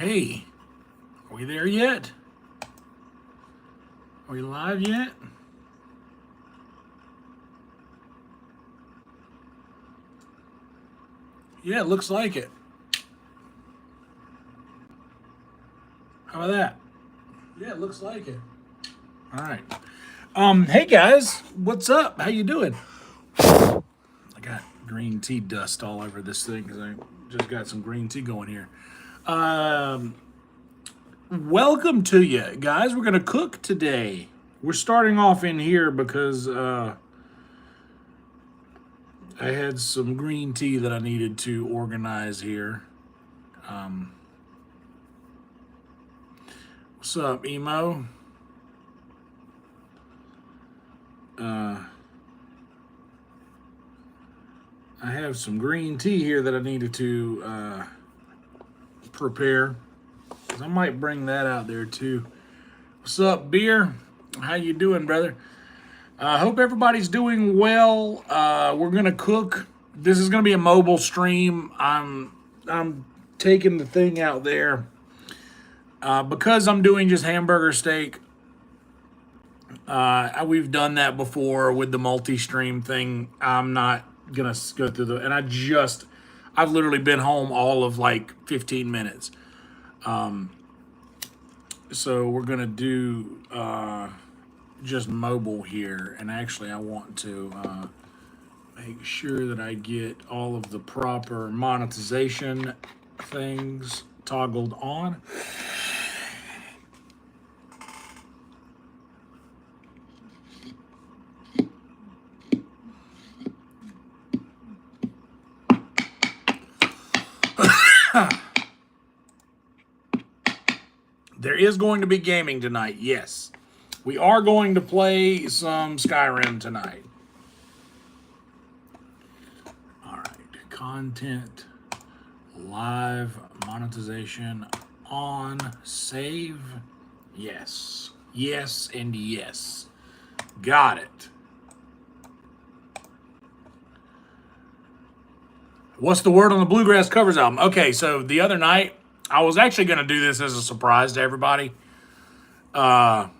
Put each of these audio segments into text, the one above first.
Hey, are we there yet? Are we live yet? Yeah, it looks like it. How about that? Yeah, it looks like it. All right. Hey guys, what's up? How you doing? I got green tea dust all over this thing because I just got some green tea going here. Um, Welcome to you guys. We're gonna cook today. We're starting off in here because I had some green tea that I needed to organize here. What's up, Emo? I have some green tea here that I needed to prepare. I might bring that out there too. What's up, Beer? How you doing, brother? I hope everybody's doing well. We're gonna cook. This is gonna be a mobile stream. I'm taking the thing out there because I'm doing just hamburger steak. We've done that before with the multi-stream thing. I'm not gonna go through I've literally been home all of like 15 minutes. So we're gonna do just mobile here, and actually I want to make sure that I get all of the proper monetization things toggled on. There is going to be gaming tonight, yes. We are going to play some Skyrim tonight. All right, content, live, monetization on, save, yes. Yes and yes. Got it. What's the word on the Bluegrass Covers album? Okay, so the other night, I was actually going to do this as a surprise to everybody. But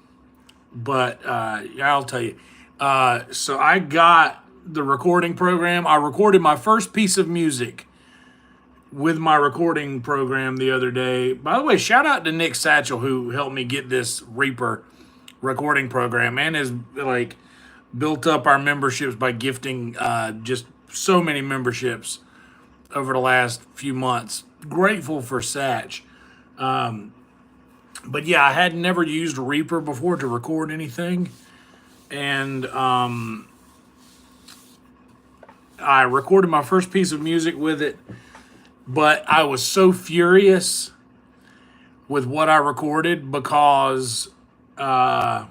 I'll tell you. So I got the recording program. I recorded my first piece of music with my recording program the other day. By the way, shout out to Nick Satchel who helped me get this Reaper recording program and has like built up our memberships by gifting just so many memberships over the last few months. Grateful for Satch. But yeah, I had never used Reaper before to record anything. And I recorded my first piece of music with it. But I was so furious with what I recorded because the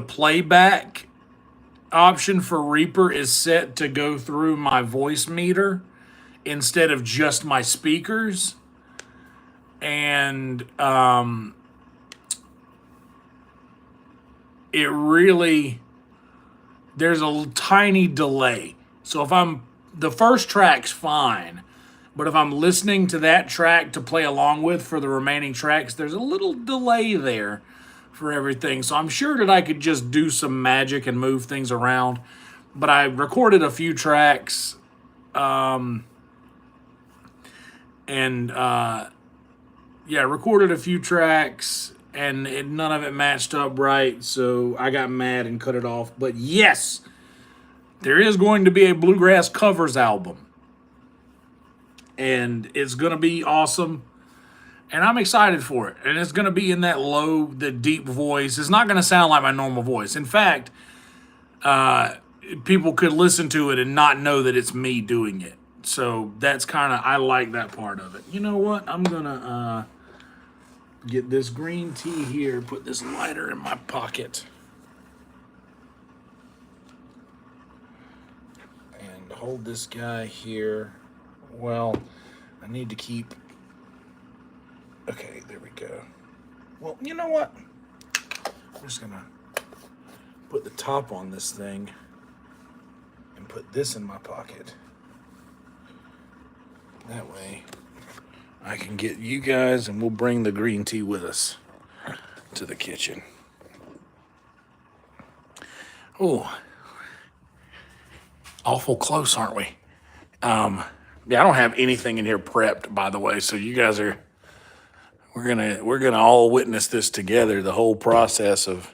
playback option for Reaper is set to go through my voice meter instead of just my speakers. And it really, there's a tiny delay. So if the first track's fine, but if I'm listening to that track to play along with for the remaining tracks, there's a little delay there for everything. So I'm sure that I could just do some magic and move things around. But I recorded a few tracks, recorded a few tracks, and none of it matched up right, so I got mad and cut it off. But yes, there is going to be a Bluegrass Covers album, and it's going to be awesome, and I'm excited for it. And it's going to be in that low, the deep voice. It's not going to sound like my normal voice. In fact, people could listen to it and not know that it's me doing it. So that's I like that part of it. You know what? I'm going to get this green tea here, put this lighter in my pocket, and hold this guy here. Well, I need to keep... Okay, there we go. Well, you know what? I'm just going to put the top on this thing and put this in my pocket. That way I can get you guys, and we'll bring the green tea with us to the kitchen. Oh, awful close, aren't we? Yeah, I don't have anything in here prepped, by the way, so you guys are, we're gonna all witness this together, the whole process of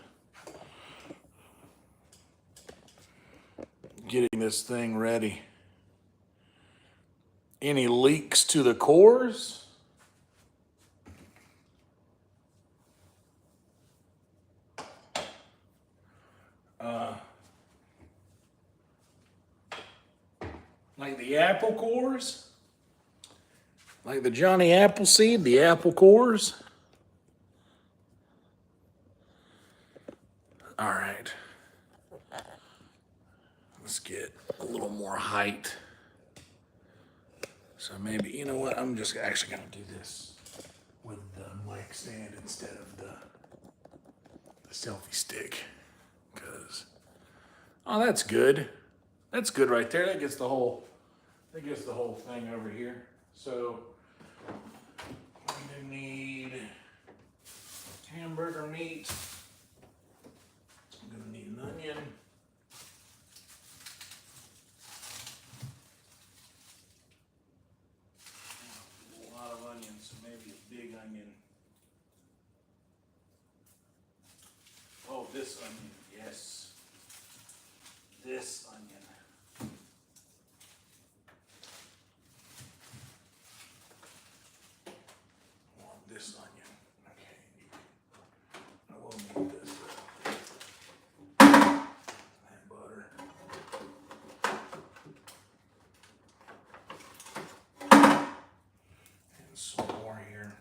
getting this thing ready. Any leaks to the cores? Like the apple cores? Like the Johnny Appleseed, the apple cores? All right. Let's get a little more height. So maybe, you know what? I'm just actually going to do this with the mic stand instead of the selfie stick. Because, oh, that's good. That's good right there. That gets the whole thing over here. So we do need hamburger meat. I'm gonna need an onion. A lot of onions, so maybe a big onion. Oh, this onion, yes. This onion. This onion. Okay. I will need this. And butter. And some more here.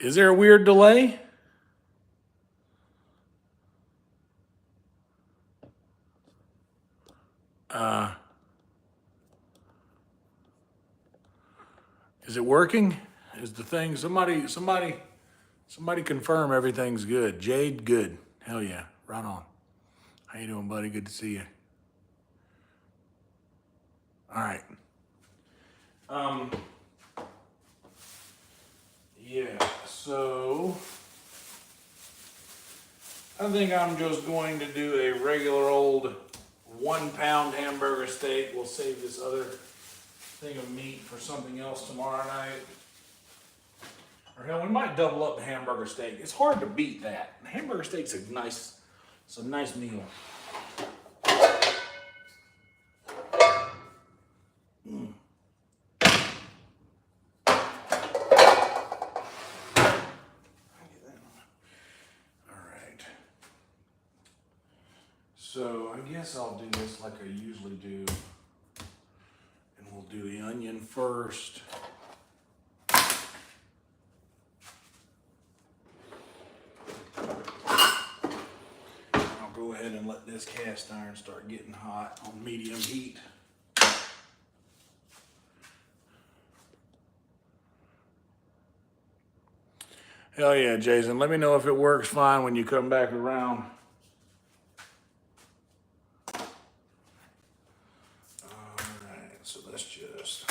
Is there a weird delay? Is it working? Is the thing, somebody confirm everything's good. Jade, good. Hell yeah, right on. How you doing, buddy? Good to see you. All right. Yeah, so I think I'm just going to do a regular old 1 pound hamburger steak. We'll save this other thing of meat for something else tomorrow night. Or hell, we might double up the hamburger steak. It's hard to beat that. The hamburger steak's a nice meal. So I guess I'll do this like I usually do. And we'll do the onion first. I'll go ahead and let this cast iron start getting hot on medium heat. Hell yeah, Jason. Let me know if it works fine when you come back around. So let's just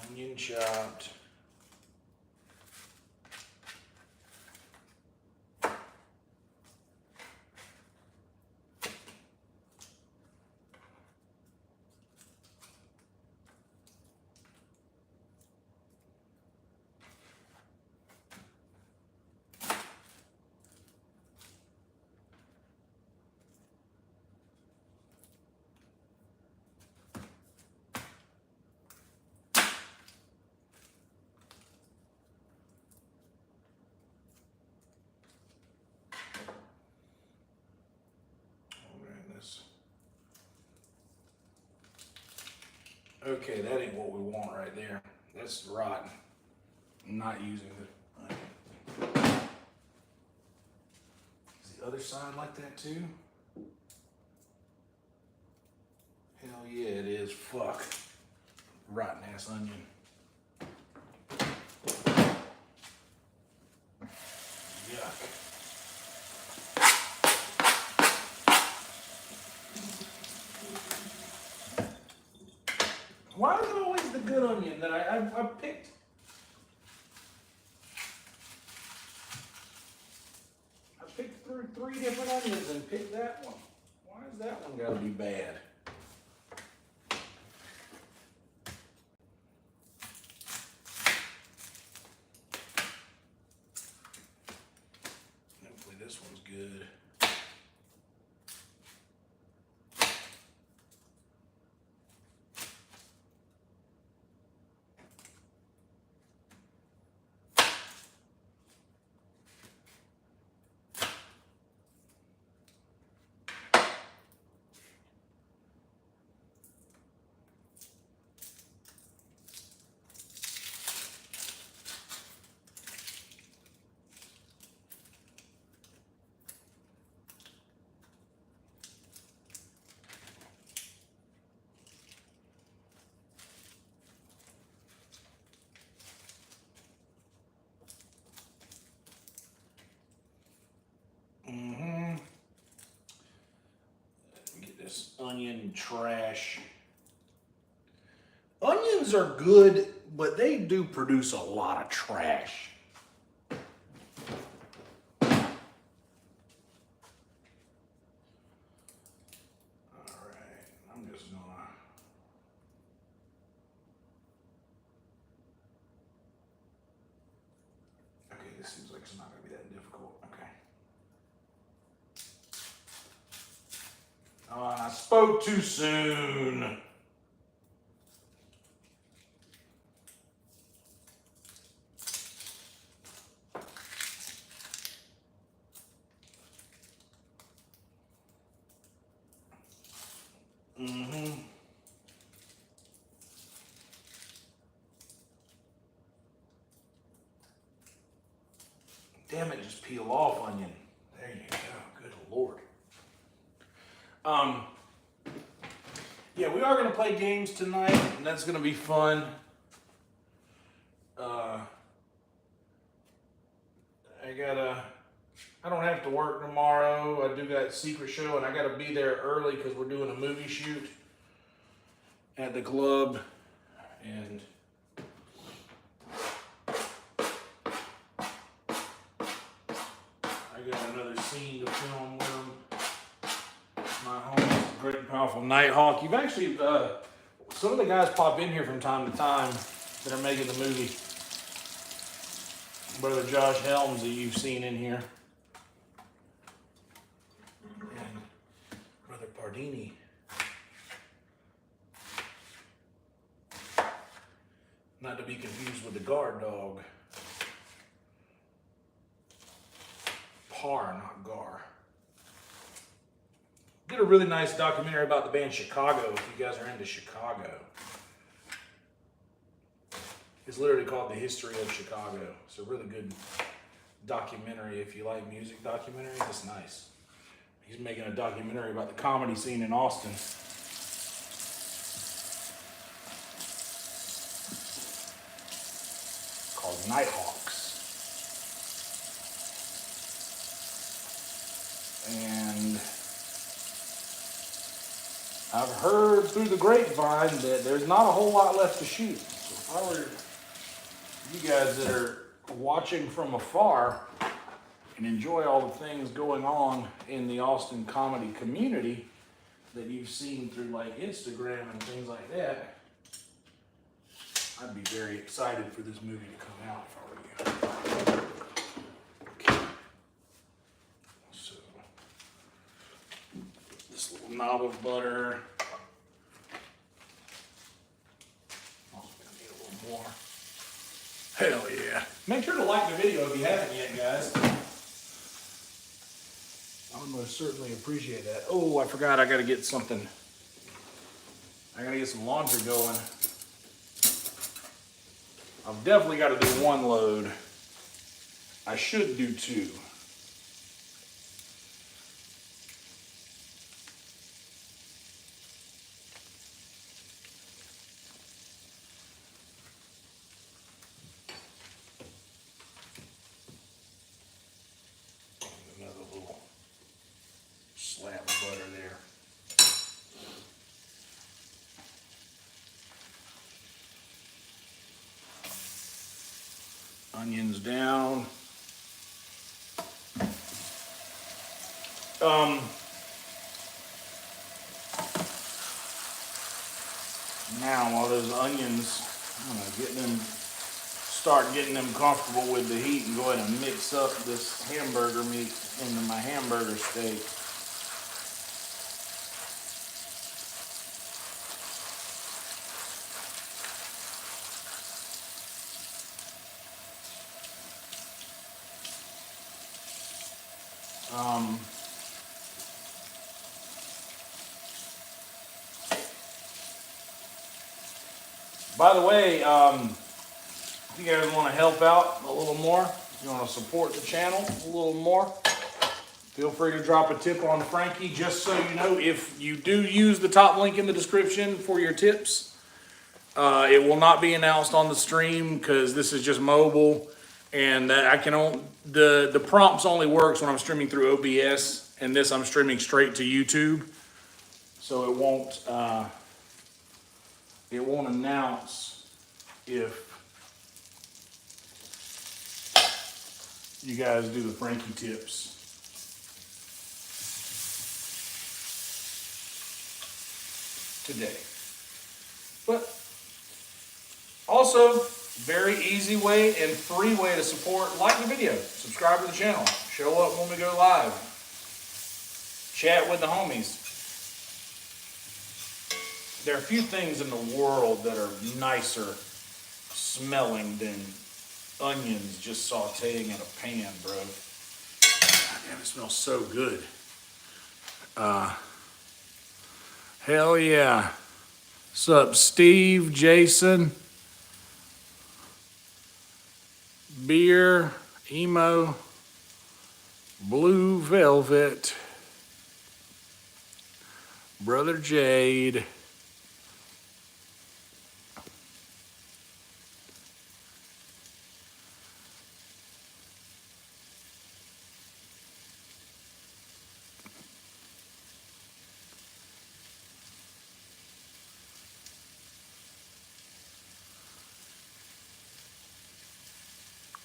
onion chopped. Okay, that ain't what we want right there. That's rotten. I'm not using it. Is the other side like that too? Hell yeah, it is. Fuck. Rotten ass onion. Why is it always the good onion that I picked? I picked through 3 different onions and picked that one. Why is that one gotta be bad? Hopefully this one's good. This onion trash. Onions are good, but they do produce a lot of trash. Seems like it's not going to be that difficult. Okay. Oh, I spoke too soon. Damn it, just peel off onion. There you go. Good Lord. Yeah, we are going to play games tonight, and that's going to be fun. I don't have to work tomorrow. I do got secret show, and I got to be there early because we're doing a movie shoot at the club, and I got another scene to film with them. My home, Great and Powerful Nighthawk. You've actually, some of the guys pop in here from time to time that are making the movie. Brother Josh Helms that you've seen in here. And Brother Pardini. Not to be confused with the guard dog. Par, not Gar. Did a really nice documentary about the band Chicago, if you guys are into Chicago. It's literally called The History of Chicago. It's a really good documentary if you like music documentaries. It's nice. He's making a documentary about the comedy scene in Austin. Called Nighthawks. And I've heard through the grapevine that there's not a whole lot left to shoot. So if I were you guys that are watching from afar and enjoy all the things going on in the Austin comedy community that you've seen through like Instagram and things like that, I'd be very excited for this movie to come out if I were you. Okay. So, this little knob of butter. Also gonna need a little more. Hell yeah. Make sure to like the video if you haven't yet, guys. I would most certainly appreciate that. Oh, I forgot I gotta get something. I gotta get some laundry going. I've definitely got to do 1 load. I should do 2. Another little slab of butter there. Onions down. Now while those onions, I'm gonna start getting them comfortable with the heat, and go ahead and mix up this hamburger meat into my hamburger steak. By the way, if you guys want to help out a little more, if you want to support the channel a little more, feel free to drop a tip on Frankie. Just so you know, if you do use the top link in the description for your tips, it will not be announced on the stream because this is just mobile, and the prompts only works when I'm streaming through OBS, and this I'm streaming straight to YouTube, so it won't announce if you guys do the Frankie tips. Today. But also, very easy way and free way to support. Like the video, subscribe to the channel, show up when we go live, chat with the homies. There are a few things in the world that are nicer smelling than onions just sauteing in a pan, bro. God damn, it smells so good. Hell yeah. What's up, Steve, Jason, Beer, Emo, Blue Velvet, Brother Jade.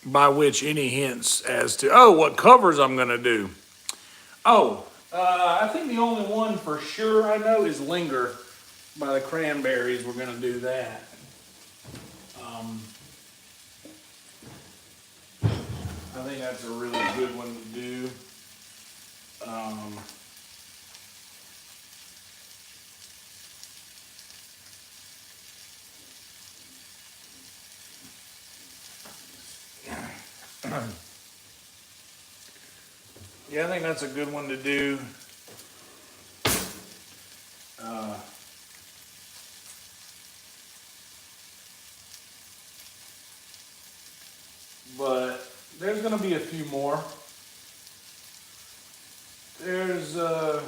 By which any hints as to, what covers I'm going to do. I think the only one for sure I know is Linger by the Cranberries. We're going to do that. I think that's a really good one to do. Yeah, I think that's a good one to do. But there's going to be a few more. There'll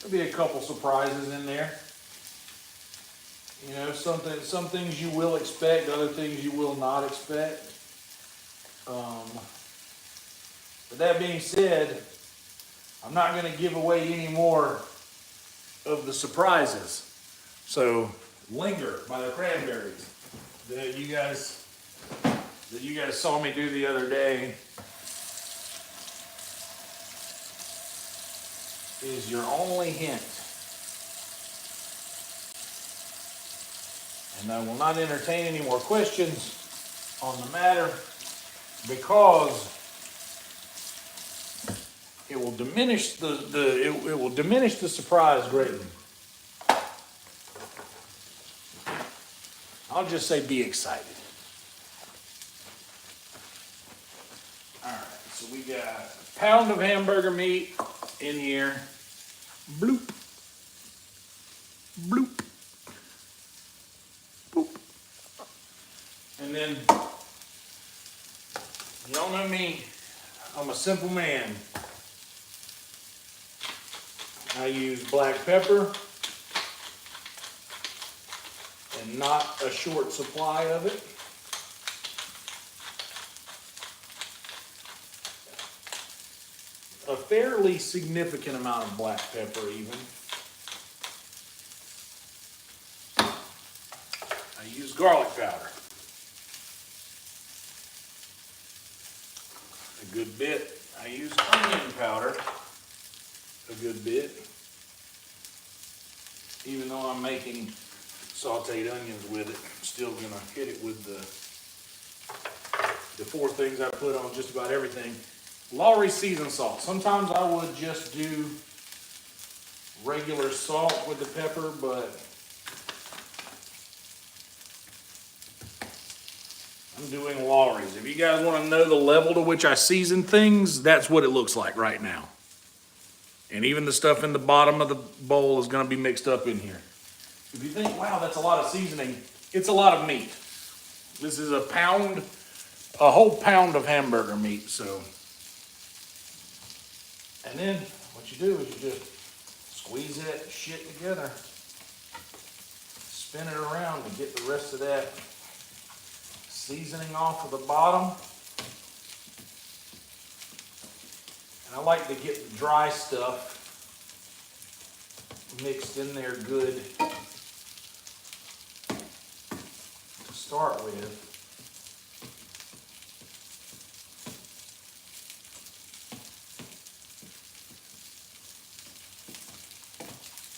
be a couple surprises in there. You know, some things you will expect, other things you will not expect. But that being said, I'm not going to give away any more of the surprises. So, Linger by the Cranberries that you guys saw me do the other day is your only hint. And I will not entertain any more questions on the matter because it will diminish it will diminish the surprise greatly. I'll just say be excited. All right, so we got a pound of hamburger meat in here. Bloop. Bloop. Boop. And then, y'all know me, I'm a simple man. I use black pepper and not a short supply of it. A fairly significant amount of black pepper even. I use garlic powder. a good bit. I use onion powder a good bit. Even though I'm making sauteed onions with it, I'm still gonna hit it with the 4 things I put on just about everything. Lowry seasoned salt. Sometimes I would just do regular salt with the pepper, but I'm doing Lowry's. If you guys want to know the level to which I season things, that's what it looks like right now. And even the stuff in the bottom of the bowl is going to be mixed up in here. If you think, wow, that's a lot of seasoning, it's a lot of meat. This is a whole pound of hamburger meat, so. And then what you do is you just squeeze that shit together, spin it around to get the rest of that seasoning off of the bottom. And I like to get the dry stuff mixed in there good to start with.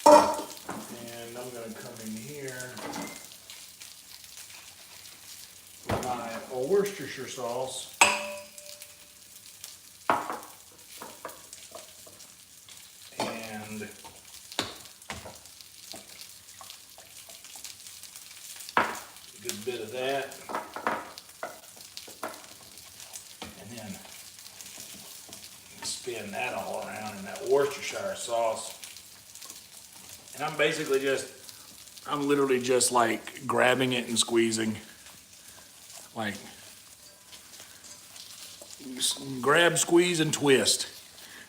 And I'm going to come in here with my Worcestershire sauce. And a good bit of that. And then spin that all around in that Worcestershire sauce. And I'm literally just like grabbing it and squeezing. Like, grab, squeeze, and twist.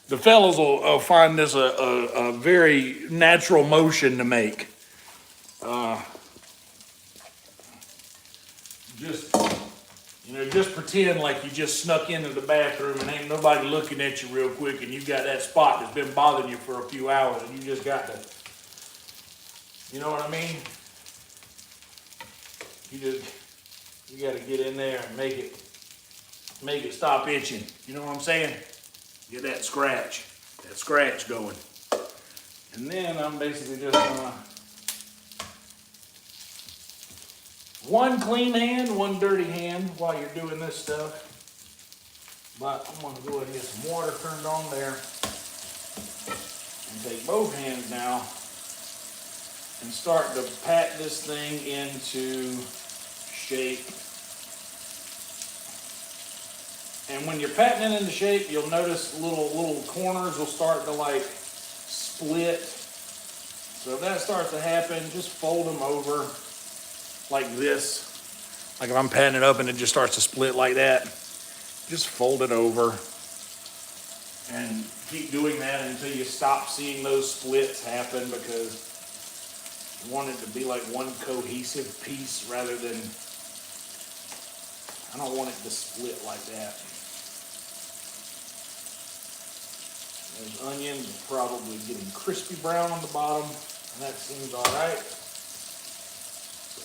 The fellas will find this a very natural motion to make. Just pretend like you just snuck into the bathroom and ain't nobody looking at you real quick, and you got that spot that's been bothering you for a few hours, and you just got to, you know what I mean? You got to get in there and make it stop itching. You know what I'm saying? Get that scratch going. And then I'm basically just gonna, one clean hand, one dirty hand while you're doing this stuff. But I'm gonna go ahead and get some water turned on there and take both hands now and start to pat this thing into shape. And when you're patting it into shape, you'll notice little corners will start to like split. So if that starts to happen, just fold them over like this. Like if I'm patting it up and it just starts to split like that, just fold it over and keep doing that until you stop seeing those splits happen, because you want it to be like one cohesive piece rather than, I don't want it to split like that. Those onions are probably getting crispy brown on the bottom, and that seems all right.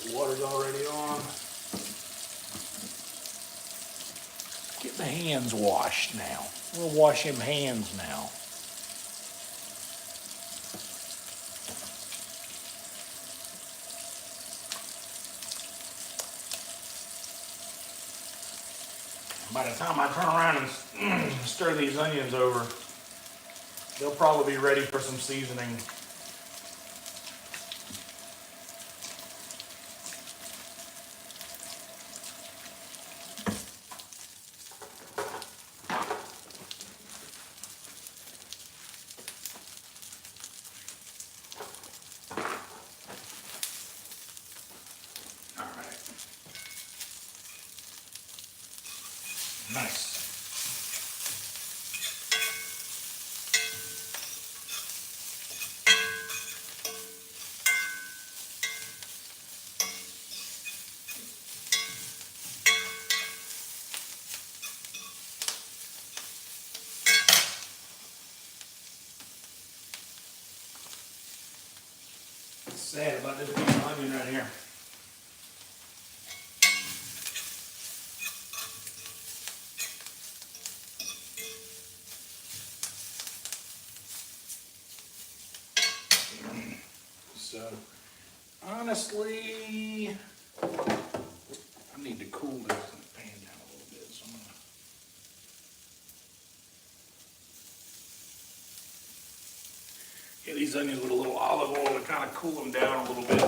The water's already on. Get the hands washed now. We'll wash them hands now. By the time I turn around and stir these onions over, they'll probably be ready for some seasoning. All right. Nice. Sad about this piece of onion right here. Honestly, I need to cool this pan down a little bit. So I'm gonna... Yeah, these onions with a little olive oil to kind of cool them down a little bit.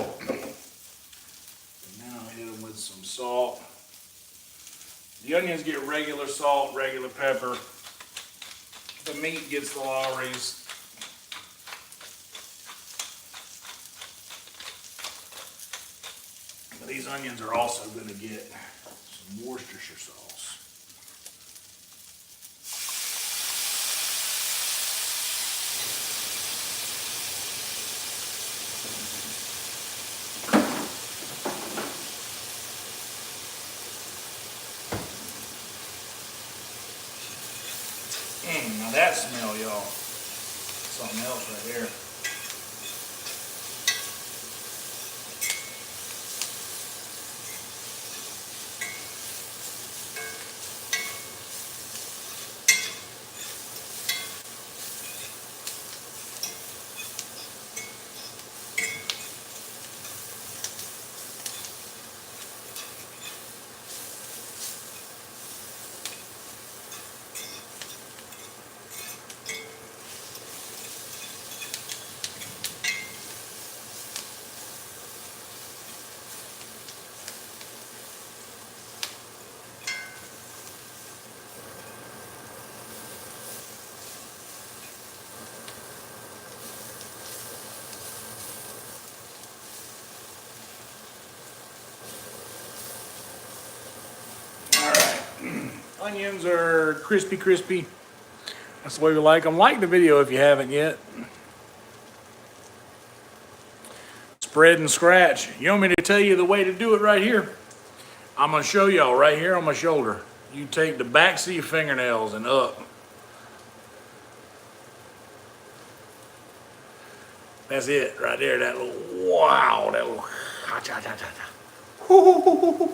And now hit them with some salt. The onions get regular salt, regular pepper. The meat gets the Lawry's. But these onions are also going to get some Worcestershire sauce. Now that smell, y'all, something else right there. Onions are crispy, crispy. That's the way we like them. Like the video if you haven't yet. Spread and scratch. You want me to tell you the way to do it right here? I'm going to show y'all right here on my shoulder. You take the backs of your fingernails and up. That's it right there. That little, wow, that little, ooh,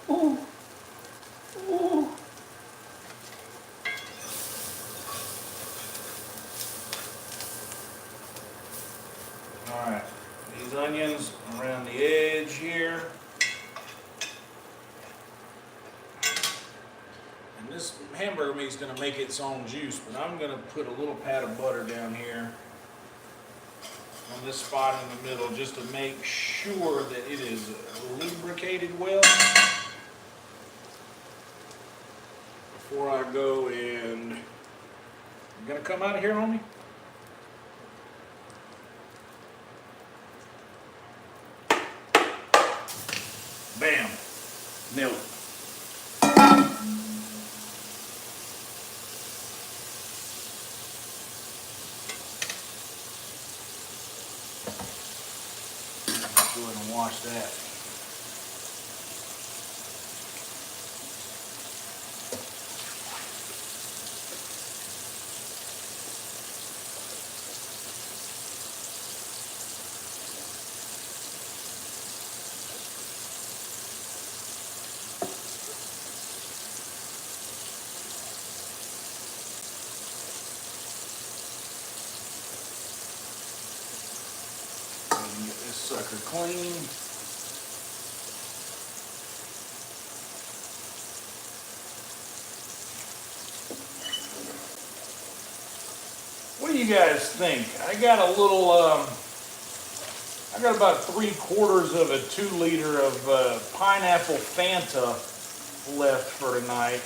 ooh, ooh. All right, these onions around the edge here. And this hamburger meat is going to make its own juice, but I'm going to put a little pat of butter down here on this spot in the middle just to make sure that it is lubricated well before I go and I'm going to come out of here on me. Bam. Nailed it. Go ahead and wash that. Get this sucker clean. What do you guys think? I got a little, I got about 3/4 of a 2 liter of pineapple Fanta left for tonight.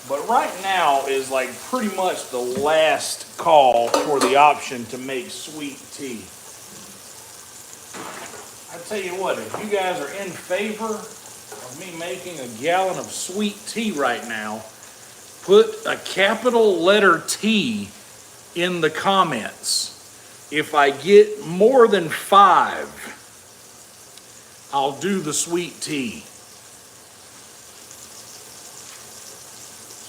But right now is like pretty much the last call for the option to make sweet tea. I tell you what, if you guys are in favor of me making a gallon of sweet tea right now, put a capital letter T in the comments. If I get more than 5, I'll do the sweet tea.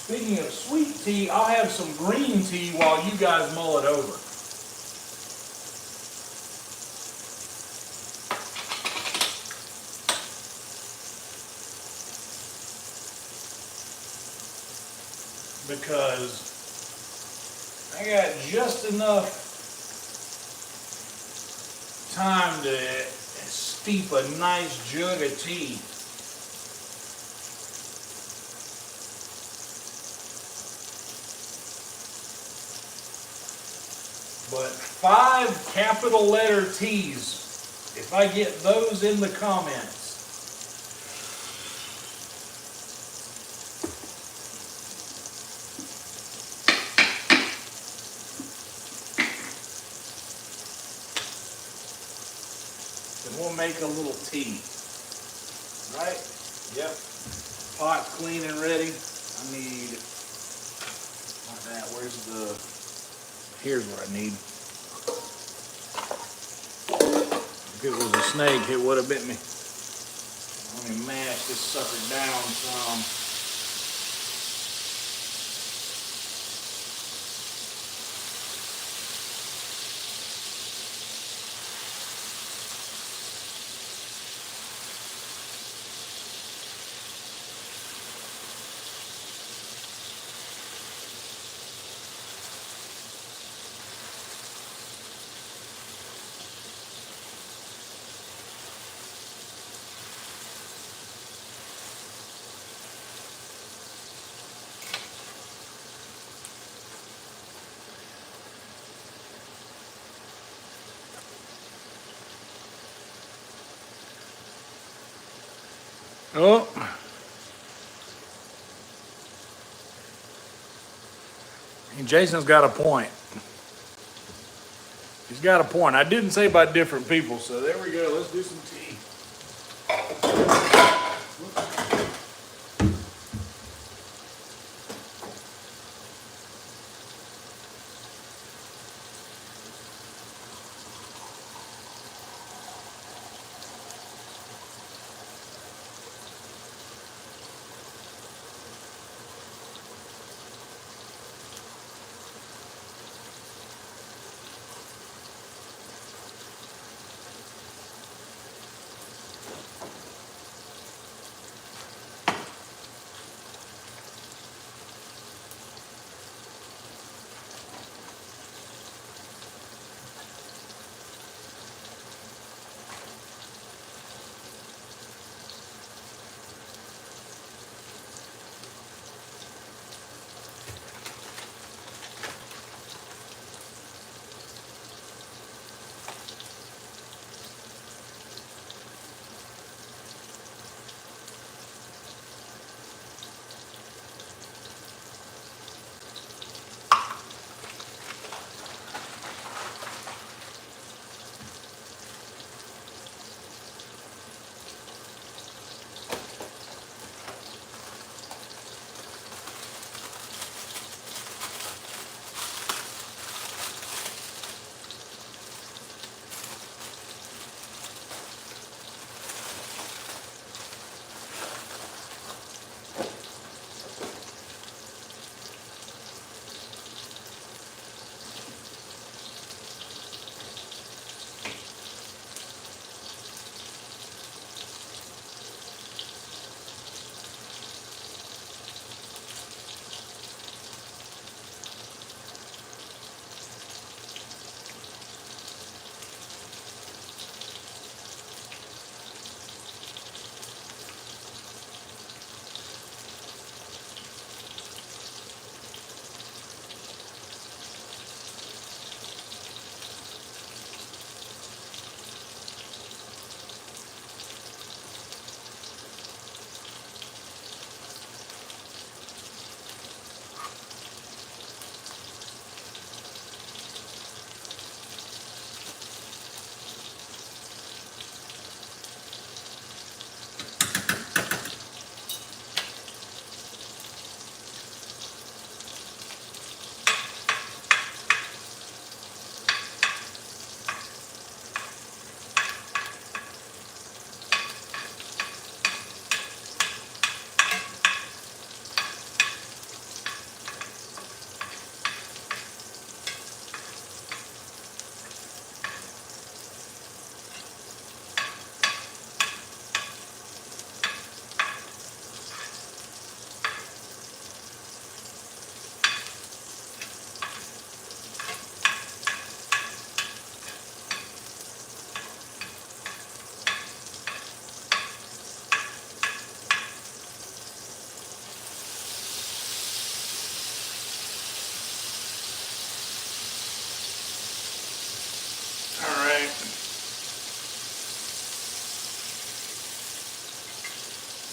Speaking of sweet tea, I'll have some green tea while you guys mull it over. Because I got just enough time to steep a nice jug of tea. But 5 capital letter T's, if I get those in the comments, then we'll make a little tea. Right? Yep. Pot clean and ready. I need, like that, where's the, here's what I need. If it was a snake, it would have bit me. Let me mash this sucker down some. Oh. And Jason's got a point. He's got a point. I didn't say by different people, so there we go. Let's do some tea.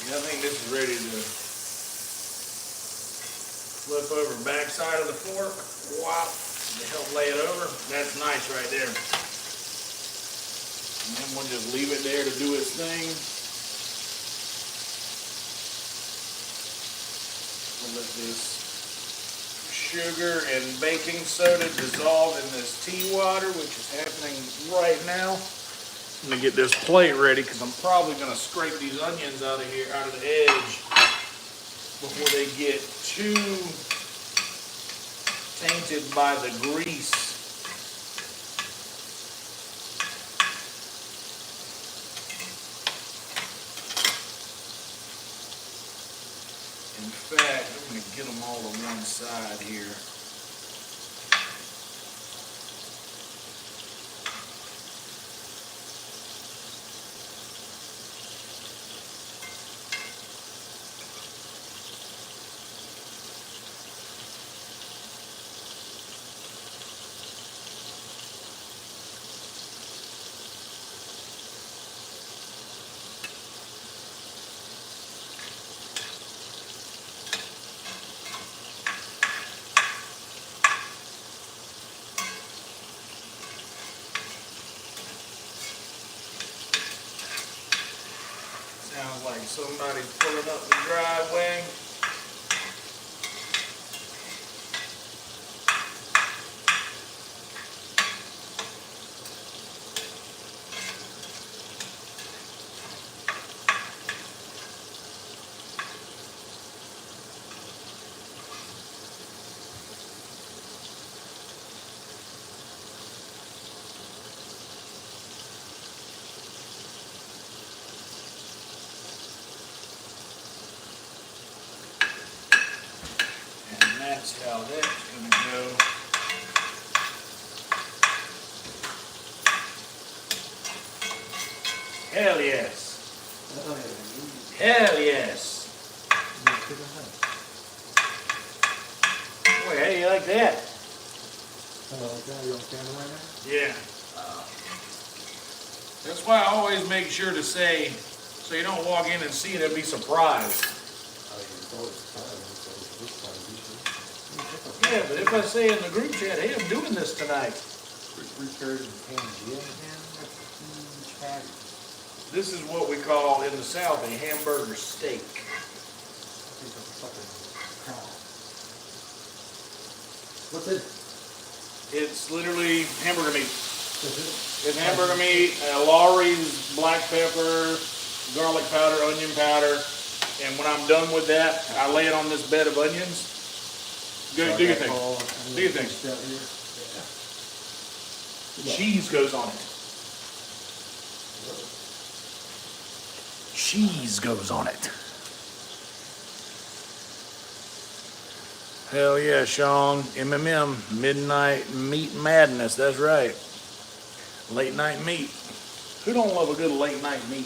Yeah, I think this is ready to flip over backside of the fork. Wow, to help lay it over. That's nice right there. And then we'll just leave it there to do its thing. We'll let this sugar and baking soda dissolve in this tea water, which is happening right now. I'm gonna get this plate ready because I'm probably gonna scrape these onions out of here, out of the edge, before they get too tainted by the grease. In fact, I'm going to get them all to one side here. Sounds like somebody pulling up the driveway. That's how that's going to go. Hell yes. Hell yes. Boy, how do you like that? You on camera right now? Yeah. That's why I always make sure to say, so you don't walk in and see it and be surprised. Yeah, but if I say in the group chat, hey, I'm doing this tonight. This is what we call in the South a hamburger steak. What's it? It's literally hamburger meat. It's hamburger meat, Lawry's black pepper, garlic powder, onion powder, and when I'm done with that, I lay it on this bed of onions. Do your thing. Do your thing. Yeah. Cheese goes on it. Cheese goes on it. Hell yeah, Sean. MMM, Midnight Meat Madness. That's right. Late night meat. Who don't love a good late night meat?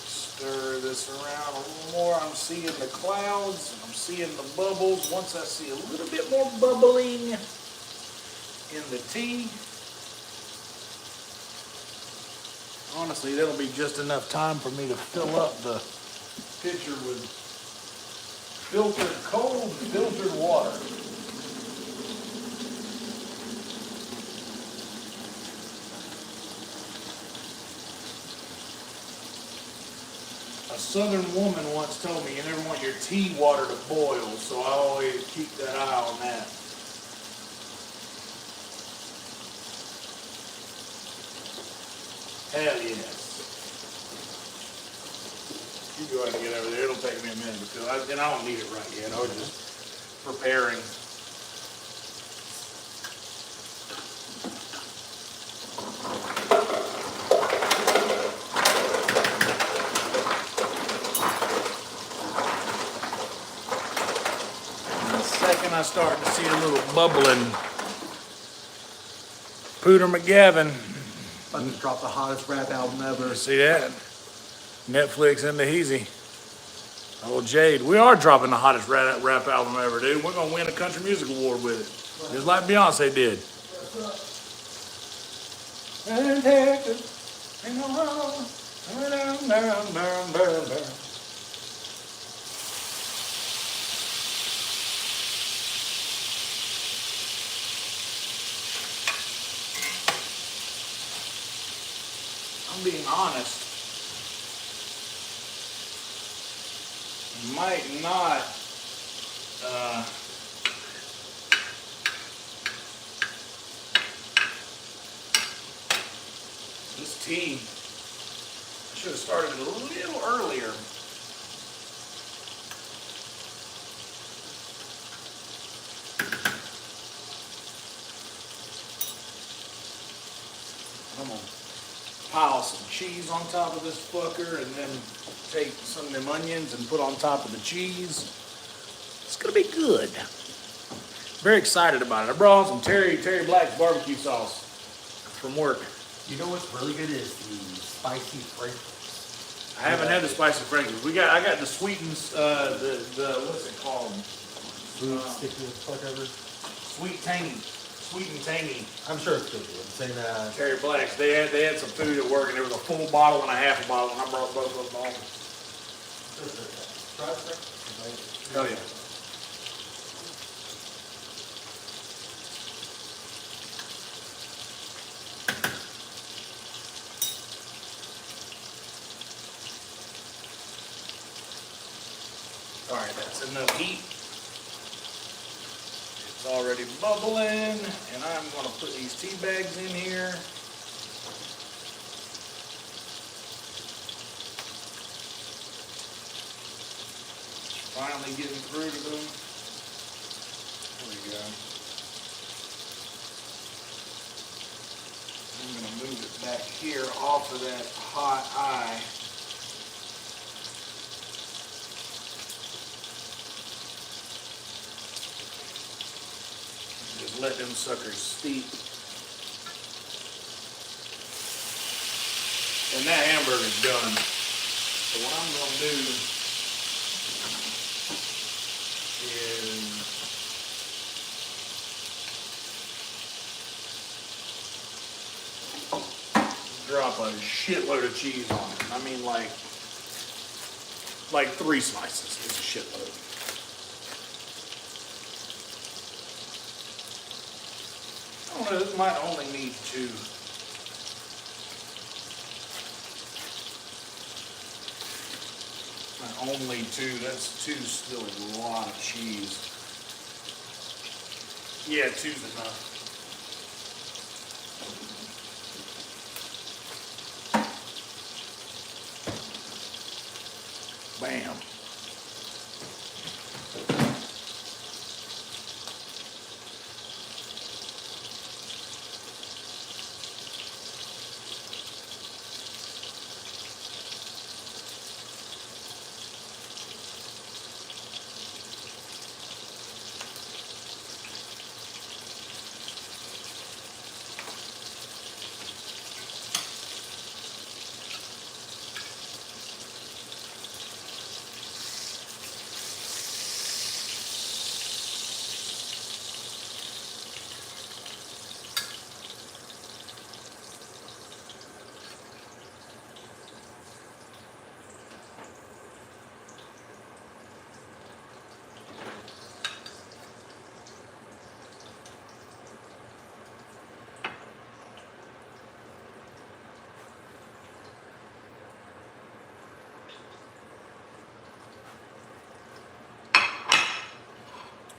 Stir this around a little more. I'm seeing the clouds. I'm seeing the bubbles. Once I see a little bit more bubbling in the tea, honestly, that'll be just enough time for me to fill up the pitcher with cold filtered water. A southern woman once told me you never want your tea water to boil, so I always keep that eye on that. Hell yes. You go ahead and get over there. It'll take me a minute to fill. And I don't need it right yet. I was just preparing. And the second I start to see a little bubbling, Pooter McGavin. About to drop the hottest rap album ever. See that? Netflix and the Heezy. Old Jade. We are dropping the hottest rap album ever, dude. We're going to win a country music award with it. Just like Beyonce did. in Texas, in Ohio, down, down, down, down, down. I'm being honest. Might not this tea, I should have started it a little earlier. I'm gonna pile some cheese on top of this fucker and then take some of them onions and put on top of the cheese. It's gonna be good. Very excited about it. I brought some Terry Black's barbecue sauce from work. You know what's really good is the spicy Frankie's. I haven't had the spicy Frankie's. I got the sweetened the what's it called? Food stickiness, whatever. Sweet and tangy. I'm sure it's good. I'm saying Terry Black's. They had some food at work and there was a full bottle and a half a bottle and I brought both of them home. Oh yeah. All right, that's enough heat. It's already bubbling, and I'm going to put these tea bags in here. Finally getting through to them. There we go. I'm going to move it back here off of that hot eye. Just let them suckers steep. And that hamburger's done. So what I'm going to do is drop a shitload of cheese on it. I mean like 3 slices is a shitload. I don't know, this might only need 2. Only 2, that's 2's still a lot of cheese. Yeah, 2's enough. Bam.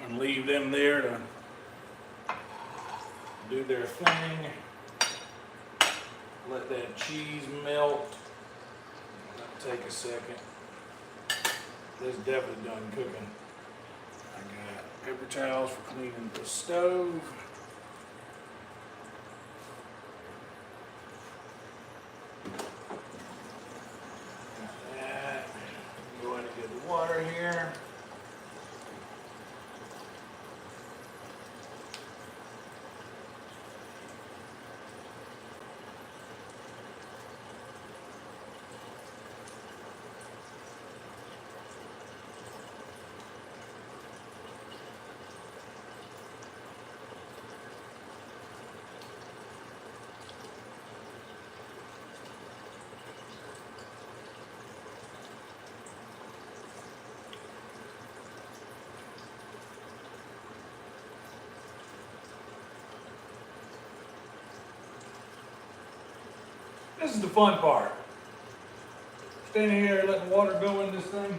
And leave them there to do their thing. Let that cheese melt. That'll take a second. This is definitely done cooking. I got paper towels for cleaning the stove. Got that. Go ahead and get the water here. This is the fun part. Standing here letting water go in this thing.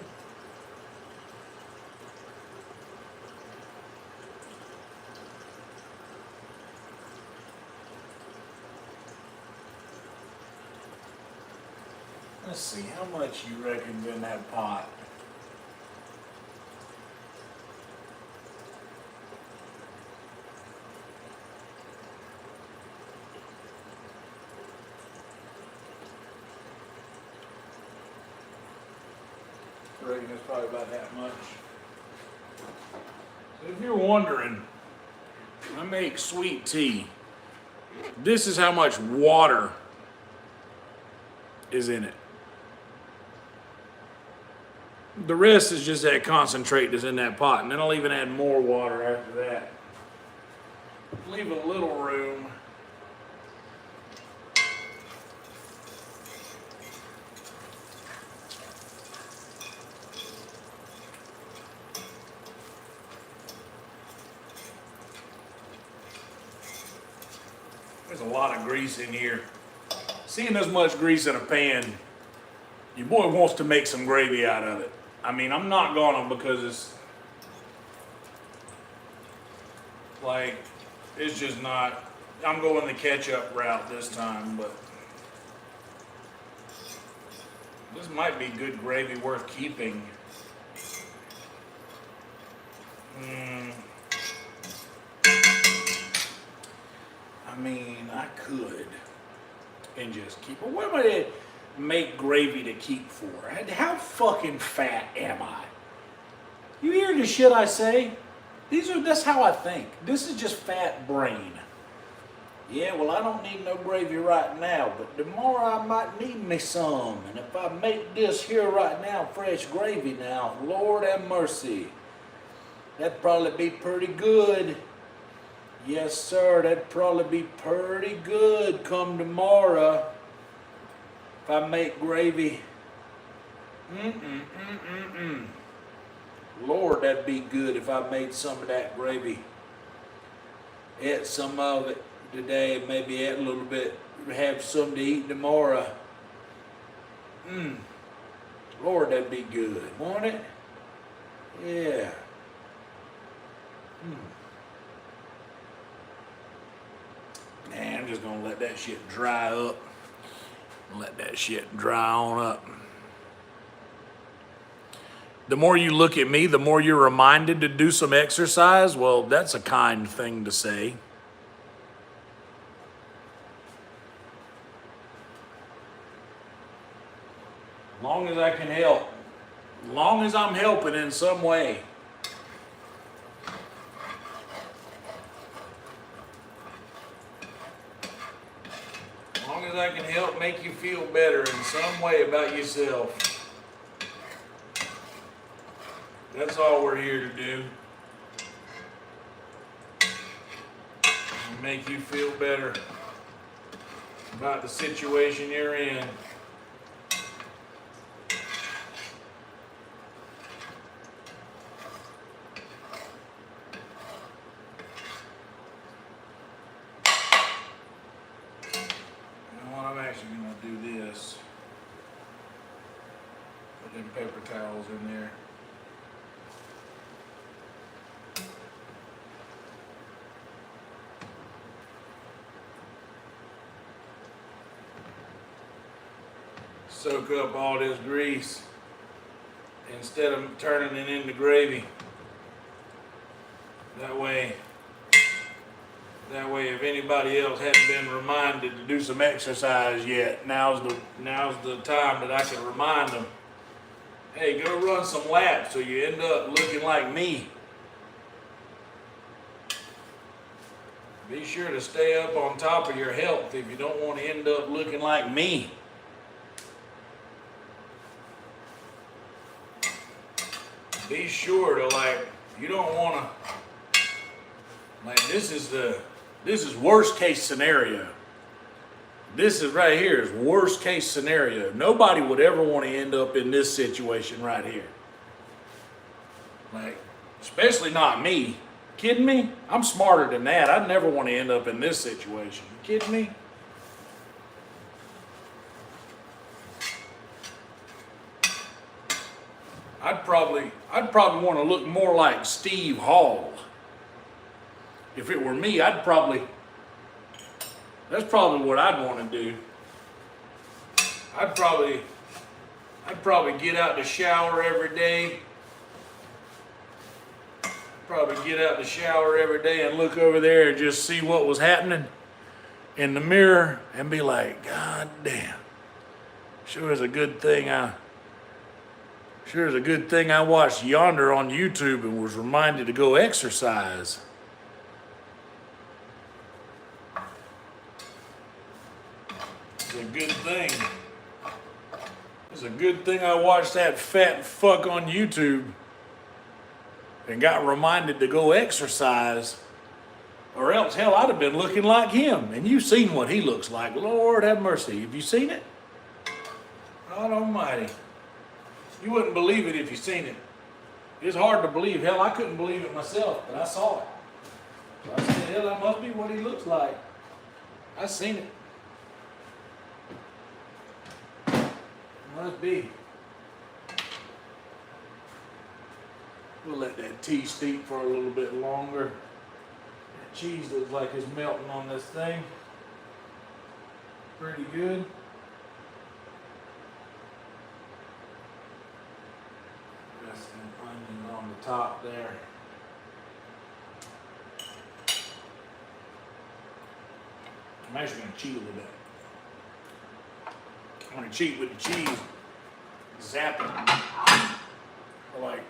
Let's see, how much you reckon's in that pot? I reckon it's probably about that much. So if you're wondering, I make sweet tea. This is how much water is in it. The rest is just that concentrate that's in that pot, and then I'll even add more water after that. Leave a little room. There's a lot of grease in here. Seeing this much grease in a pan, your boy wants to make some gravy out of it. I mean, I'm not gonna, because it's just not, I'm going the ketchup route this time, but this might be good gravy worth keeping. I mean, I could and just keep it. What am I to make gravy to keep for? How fucking fat am I? You hear the shit I say? That's how I think. This is just fat brain. Yeah, well, I don't need no gravy right now, but tomorrow I might need me some. And if I make this here right now, fresh gravy now, Lord have mercy, that'd probably be pretty good. Yes, sir, that'd probably be pretty good come tomorrow if I make gravy. Lord, that'd be good if I made some of that gravy. Ate some of it today, maybe ate a little bit, have some to eat tomorrow. Lord, that'd be good, won't it? Yeah. Nah, I'm just gonna let that shit dry up. Let that shit dry on up. The more you look at me, the more you're reminded to do some exercise. Well, that's a kind thing to say. As long as I can help. As long as I'm helping in some way. As long as I can help make you feel better in some way about yourself. That's all we're here to do. Make you feel better about the situation you're in. I'm actually going to do this. Put them paper towels in there. Soak up all this grease instead of turning it into gravy. That way if anybody else hadn't been reminded to do some exercise yet, now's the time that I can remind them, hey, go run some laps so you end up looking like me. Be sure to stay up on top of your health if you don't want to end up looking like me. Be sure to, you don't want to, this is worst case scenario. This is right here is worst case scenario. Nobody would ever want to end up in this situation right here. Especially not me. Kidding me? I'm smarter than that. I'd never want to end up in this situation. You kidding me? I'd probably want to look more like Steve Hall. If it were me, that's probably what I'd want to do. I'd probably get out the shower every day. Probably get out the shower every day and look over there and just see what was happening in the mirror and be like, God damn. Sure is a good thing I watched Yonder on YouTube and was reminded to go exercise. It's a good thing. It's a good thing I watched that fat fuck on YouTube and got reminded to go exercise, or else hell I'd have been looking like him. And you've seen what he looks like. Lord have mercy. Have you seen it? God almighty. You wouldn't believe it if you seen it. It's hard to believe. Hell, I couldn't believe it myself, but I saw it. So I said, hell, that must be what he looks like. I seen it. Must be. We'll let that tea steep for a little bit longer. That cheese looks like it's melting on this thing. Pretty good. Got some onion on the top there. I'm actually going to cheat a little bit. I'm going to cheat with the cheese. Zap it. For like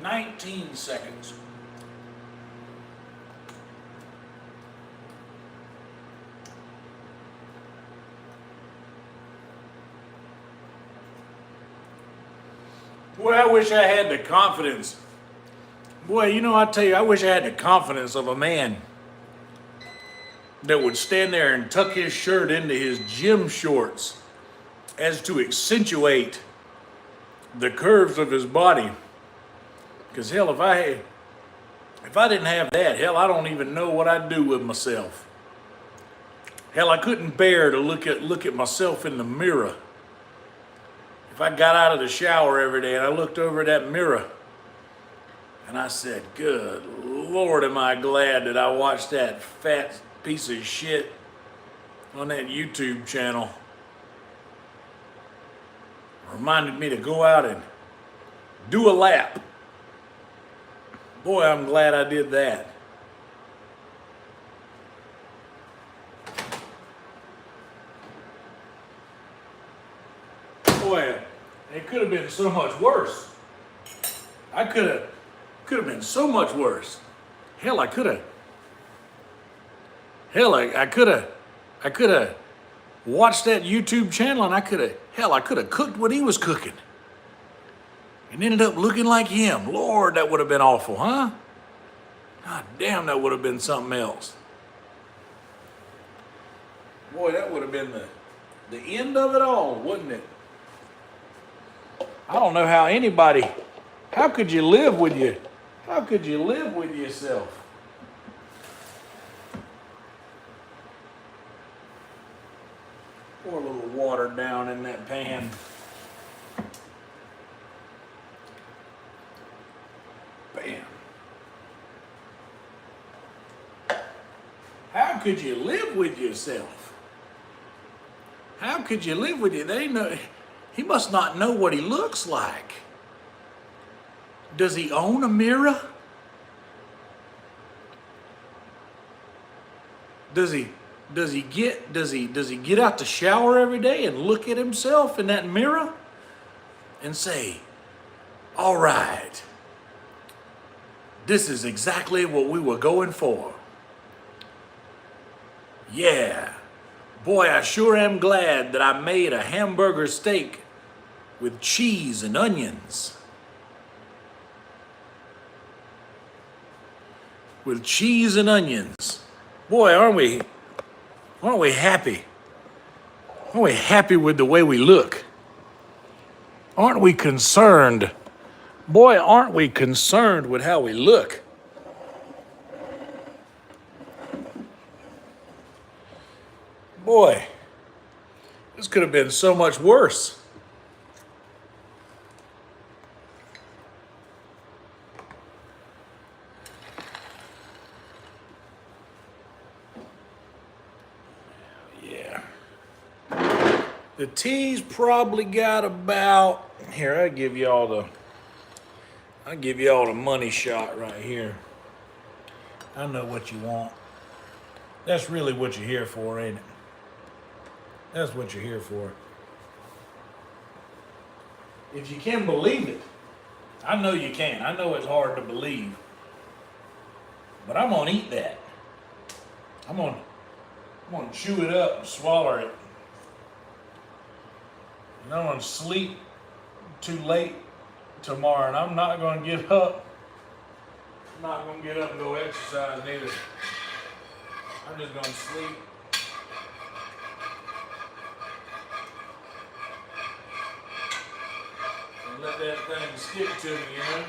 19 seconds. Boy, I wish I had the confidence. Boy, you know, I tell you, I wish I had the confidence of a man that would stand there and tuck his shirt into his gym shorts as to accentuate the curves of his body. Because hell, if I didn't have that, hell, I don't even know what I'd do with myself. Hell, I couldn't bear to look at myself in the mirror. If I got out of the shower every day and I looked over that mirror and I said, good Lord, am I glad that I watched that fat piece of shit on that YouTube channel. Reminded me to go out and do a lap. Boy, I'm glad I did that. Boy, it could have been so much worse. I could have been so much worse. Hell, I could have watched that YouTube channel and I could have cooked what he was cooking and ended up looking like him. Lord, that would have been awful, huh? God damn, that would have been something else. Boy, that would have been the end of it all, wouldn't it? I don't know how could you live with yourself? Pour a little water down in that pan. Bam. How could you live with yourself? How could you live with you? He must not know what he looks like. Does he own a mirror? Does he get out the shower every day and look at himself in that mirror and say, all right, this is exactly what we were going for. Yeah, boy, I sure am glad that I made a hamburger steak with cheese and onions. With cheese and onions. Boy, aren't we happy? Aren't we happy with the way we look? Aren't we concerned? Boy, aren't we concerned with how we look? Boy, this could have been so much worse. The tea's probably got about, here, I'll give you all the money shot right here. I know what you want. That's really what you're here for, ain't it? That's what you're here for. If you can believe it. I know you can. I know it's hard to believe. But I'm gonna eat that. I'm gonna chew it up and swallow it. And I'm gonna sleep too late tomorrow, and I'm not gonna get up. I'm not gonna get up and go exercise neither. I'm just gonna sleep. And let that thing stick to me, you know?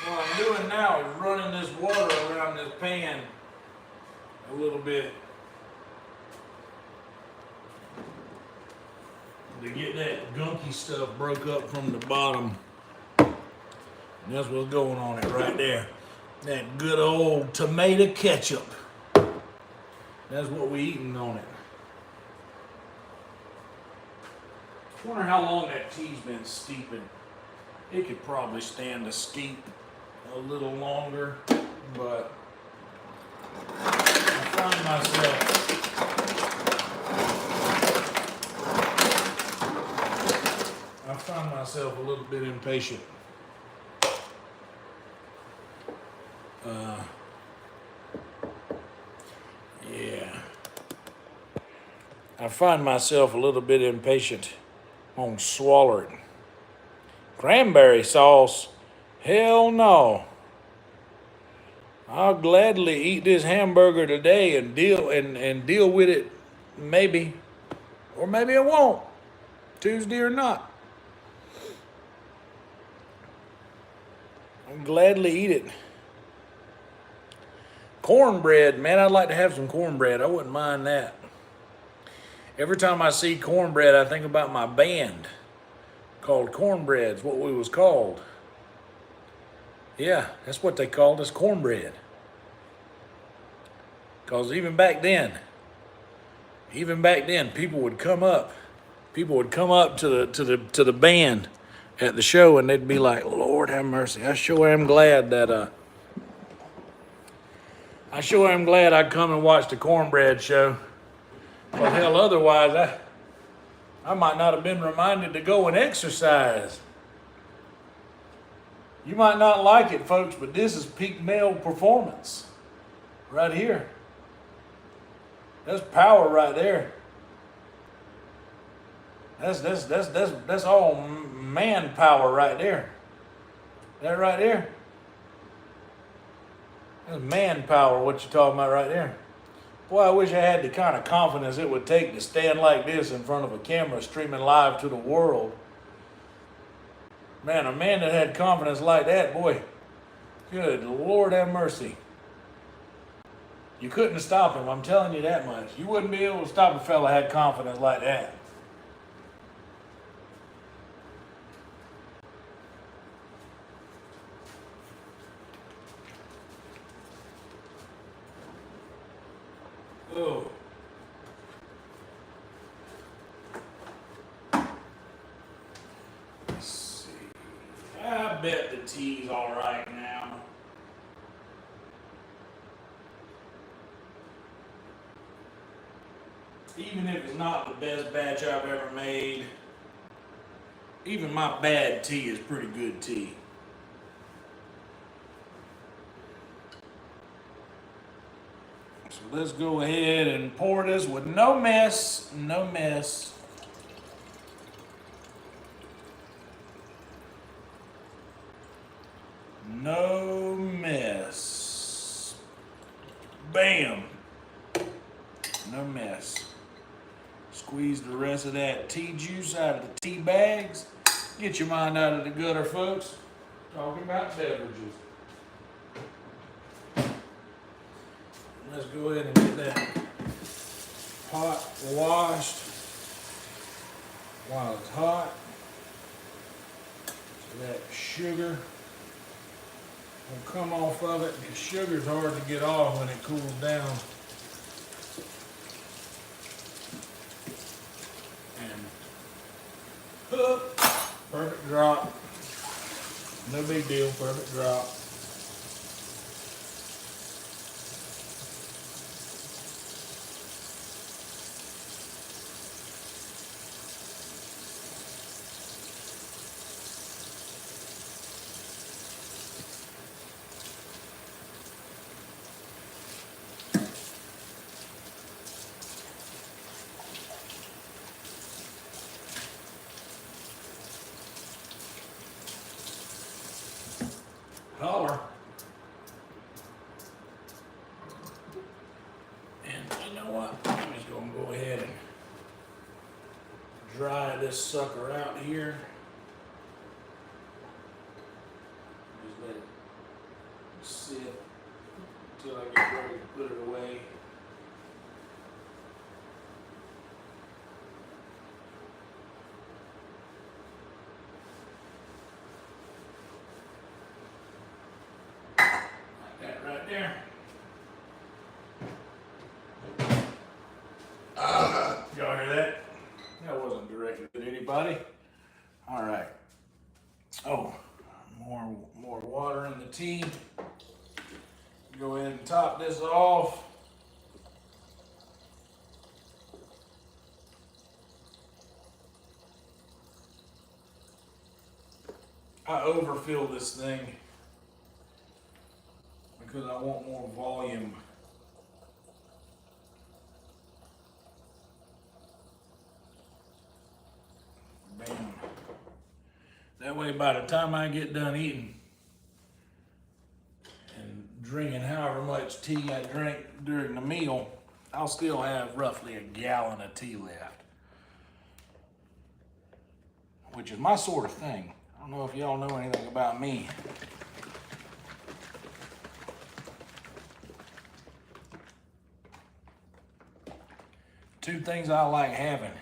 What I'm doing now is running this water around this pan a little bit to get that gunky stuff broke up from the bottom. And that's what's going on it right there. That good old tomato ketchup. That's what we eating on it. I wonder how long that tea's been steeping. It could probably stand to steep a little longer, but I find myself a little bit impatient. I find myself a little bit impatient on swallowing. Cranberry sauce? Hell no. I'll gladly eat this hamburger today and deal with it maybe. Or maybe I won't. Tuesday or not. I'll gladly eat it. Cornbread, man, I'd like to have some cornbread. I wouldn't mind that. Every time I see cornbread, I think about my band called Cornbread's what we was called. Yeah, that's what they called us, cornbread. Because even back then, people would come up to the band at the show, and they'd be like, "Lord have mercy, I sure am glad I come and watch the cornbread show. Well, hell, otherwise I might not have been reminded to go and exercise." You might not like it, folks, but this is peak male performance right here. That's power right there. That's all man power right there. That right there. That's man power, what you're talking about right there. Boy, I wish I had the kind of confidence it would take to stand like this in front of a camera streaming live to the world. Man, a man that had confidence like that, boy, good Lord have mercy. You couldn't stop him, I'm telling you that much. You wouldn't be able to stop a fella that had confidence like that. Oh. Let's see. I bet the tea's all right now. Even if it's not the best batch I've ever made, even my bad tea is pretty good tea. So let's go ahead and pour this with no mess, no mess. No mess. Bam. No mess. Squeeze the rest of that tea juice out of the tea bags. Get your mind out of the gutter, folks. Talking about beverages. Let's go ahead and get that pot washed while it's hot. So that sugar will come off of it because sugar's hard to get off when it cools down. And perfect drop. No big deal, perfect drop. Holler. And you know what? I'm just gonna go ahead and dry this sucker out here. Just let it sit until I get ready to put it away. There. Y'all hear that? That wasn't directed at anybody. All right. Oh, more water in the tea. Go ahead and top this off. I overfill this thing because I want more volume. Bam. That way by the time I get done eating and drinking however much tea I drink during the meal, I'll still have roughly a gallon of tea left. Which is my sort of thing. I don't know if y'all know anything about me. Two things I like having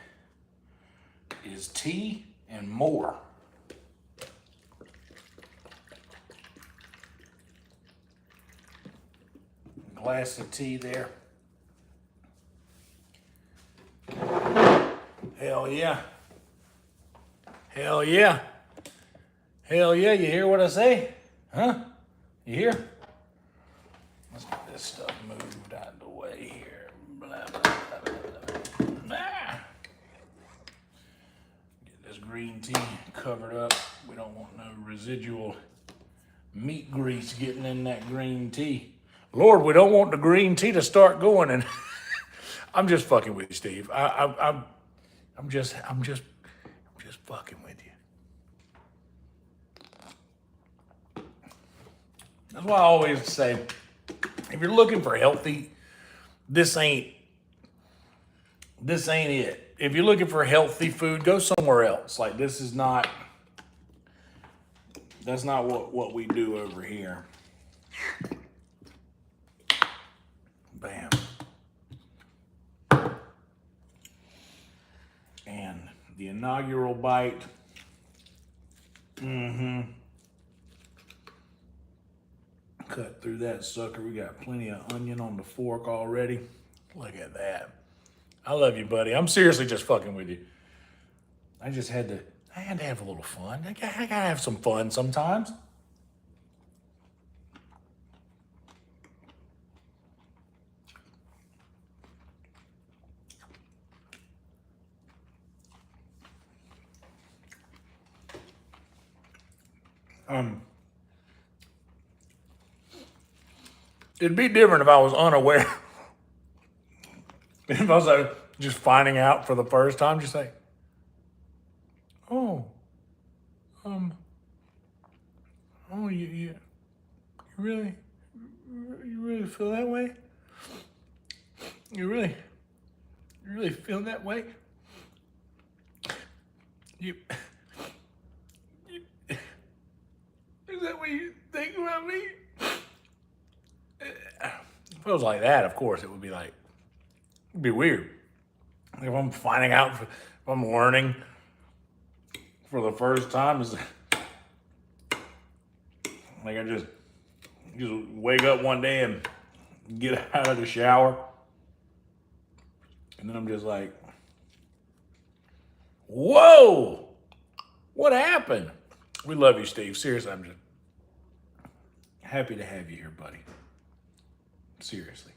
is tea and more. Glass of tea there. Hell yeah. Hell yeah. Hell yeah, you hear what I say? Huh? You hear? Let's get this stuff moved out of the way here. Blah, blah, blah, blah, blah, blah. Get this green tea covered up. We don't want no residual meat grease getting in that green tea. Lord, we don't want the green tea to start going. And I'm just fucking with you, Steve. I'm just fucking with you. That's why I always say, if you're looking for healthy, this ain't it. If you're looking for healthy food, go somewhere else. Like this is not, that's not what we do over here. Bam. And the inaugural bite. Cut through that sucker. We got plenty of onion on the fork already. Look at that. I love you, buddy. I'm seriously just fucking with you. I had to have a little fun. I gotta have some fun sometimes. It'd be different if I was unaware. If I was like just finding out for the first time, just like, oh, you really feel that way? You really feel that way? Is that what you think about me? If it was like that, of course, it would be like, it'd be weird. If I'm finding out, if I'm learning for the first time, is like I just Just wake up one day and get out of the shower. And then I'm just like, whoa, what happened? We love you, Steve. Seriously, I'm just happy to have you here, buddy. Seriously.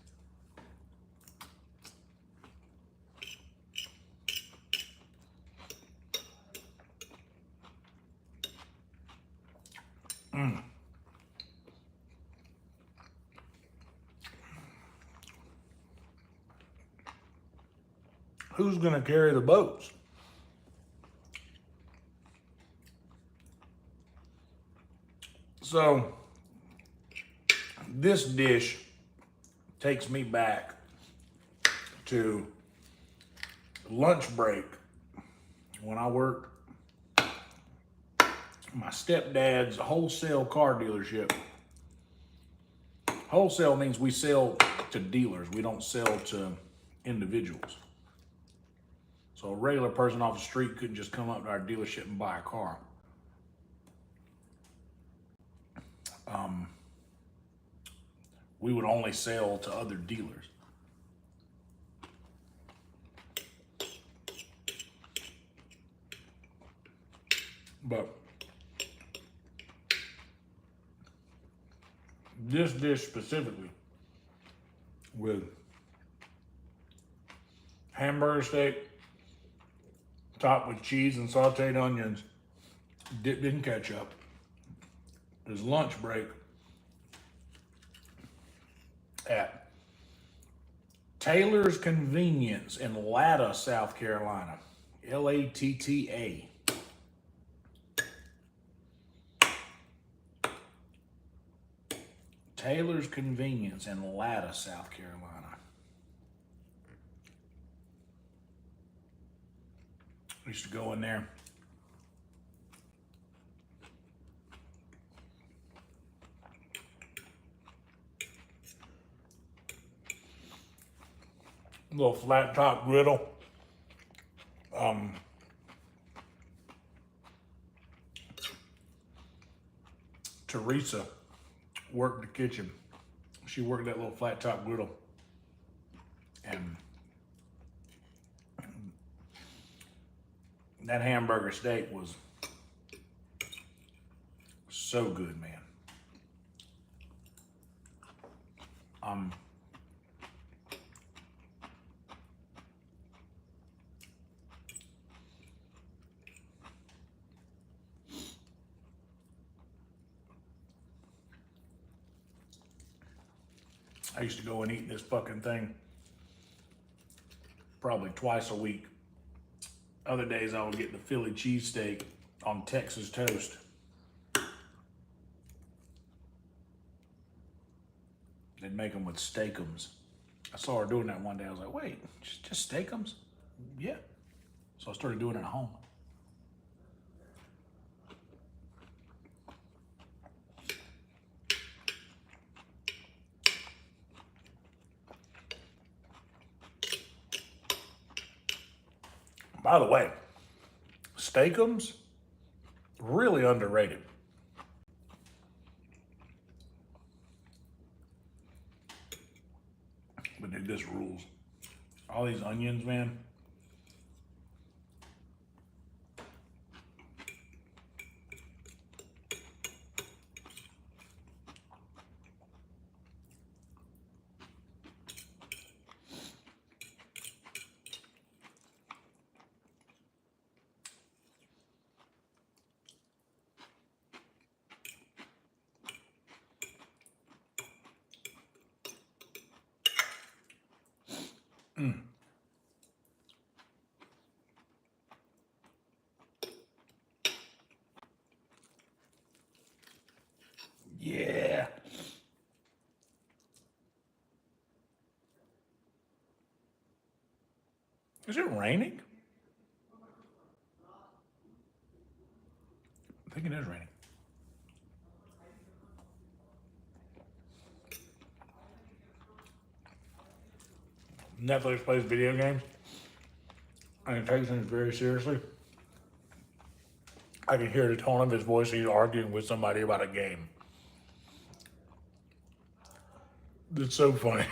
Who's gonna carry the boats? So this dish takes me back to lunch break when I worked my stepdad's wholesale car dealership. Wholesale means we sell to dealers. We don't sell to individuals. So a regular person off the street couldn't just come up to our dealership and buy a car. We would only sell to other dealers. But this dish specifically with hamburger steak topped with cheese and sauteed onions, dipped in ketchup, is lunch break at Taylor's Convenience in Latta, South Carolina. Latta. Taylor's Convenience in Latta, South Carolina. I used to go in there. Little flat top griddle. Teresa worked the kitchen. She worked that little flat top griddle. And that hamburger steak was so good, man. I used to go and eat this fucking thing probably twice a week. Other days I would get the Philly cheesesteak on Texas toast. They'd make them with steakums. I saw her doing that one day. I was like, wait, just steakums? Yeah. So I started doing it at home. By the way, steakums, really underrated. But dude, this rules. All these onions, man. Yeah. Is it raining? I think it is raining. Netflix plays video games and he takes things very seriously. I can hear the tone of his voice. He's arguing with somebody about a game. It's so funny.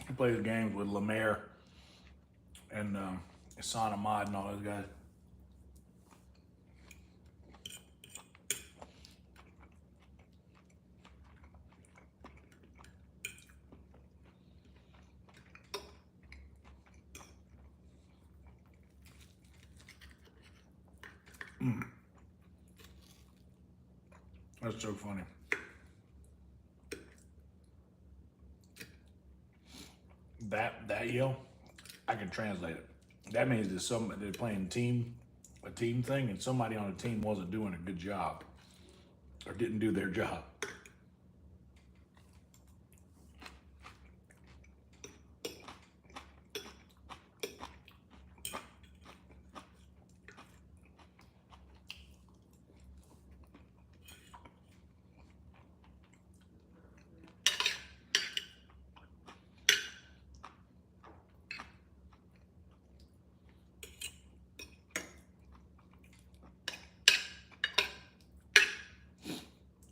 He plays games with Lemaire and Hassan Ahmad and all those guys. That's so funny. That yell, I can translate it. That means that they're playing a team thing, and somebody on the team wasn't doing a good job or didn't do their job.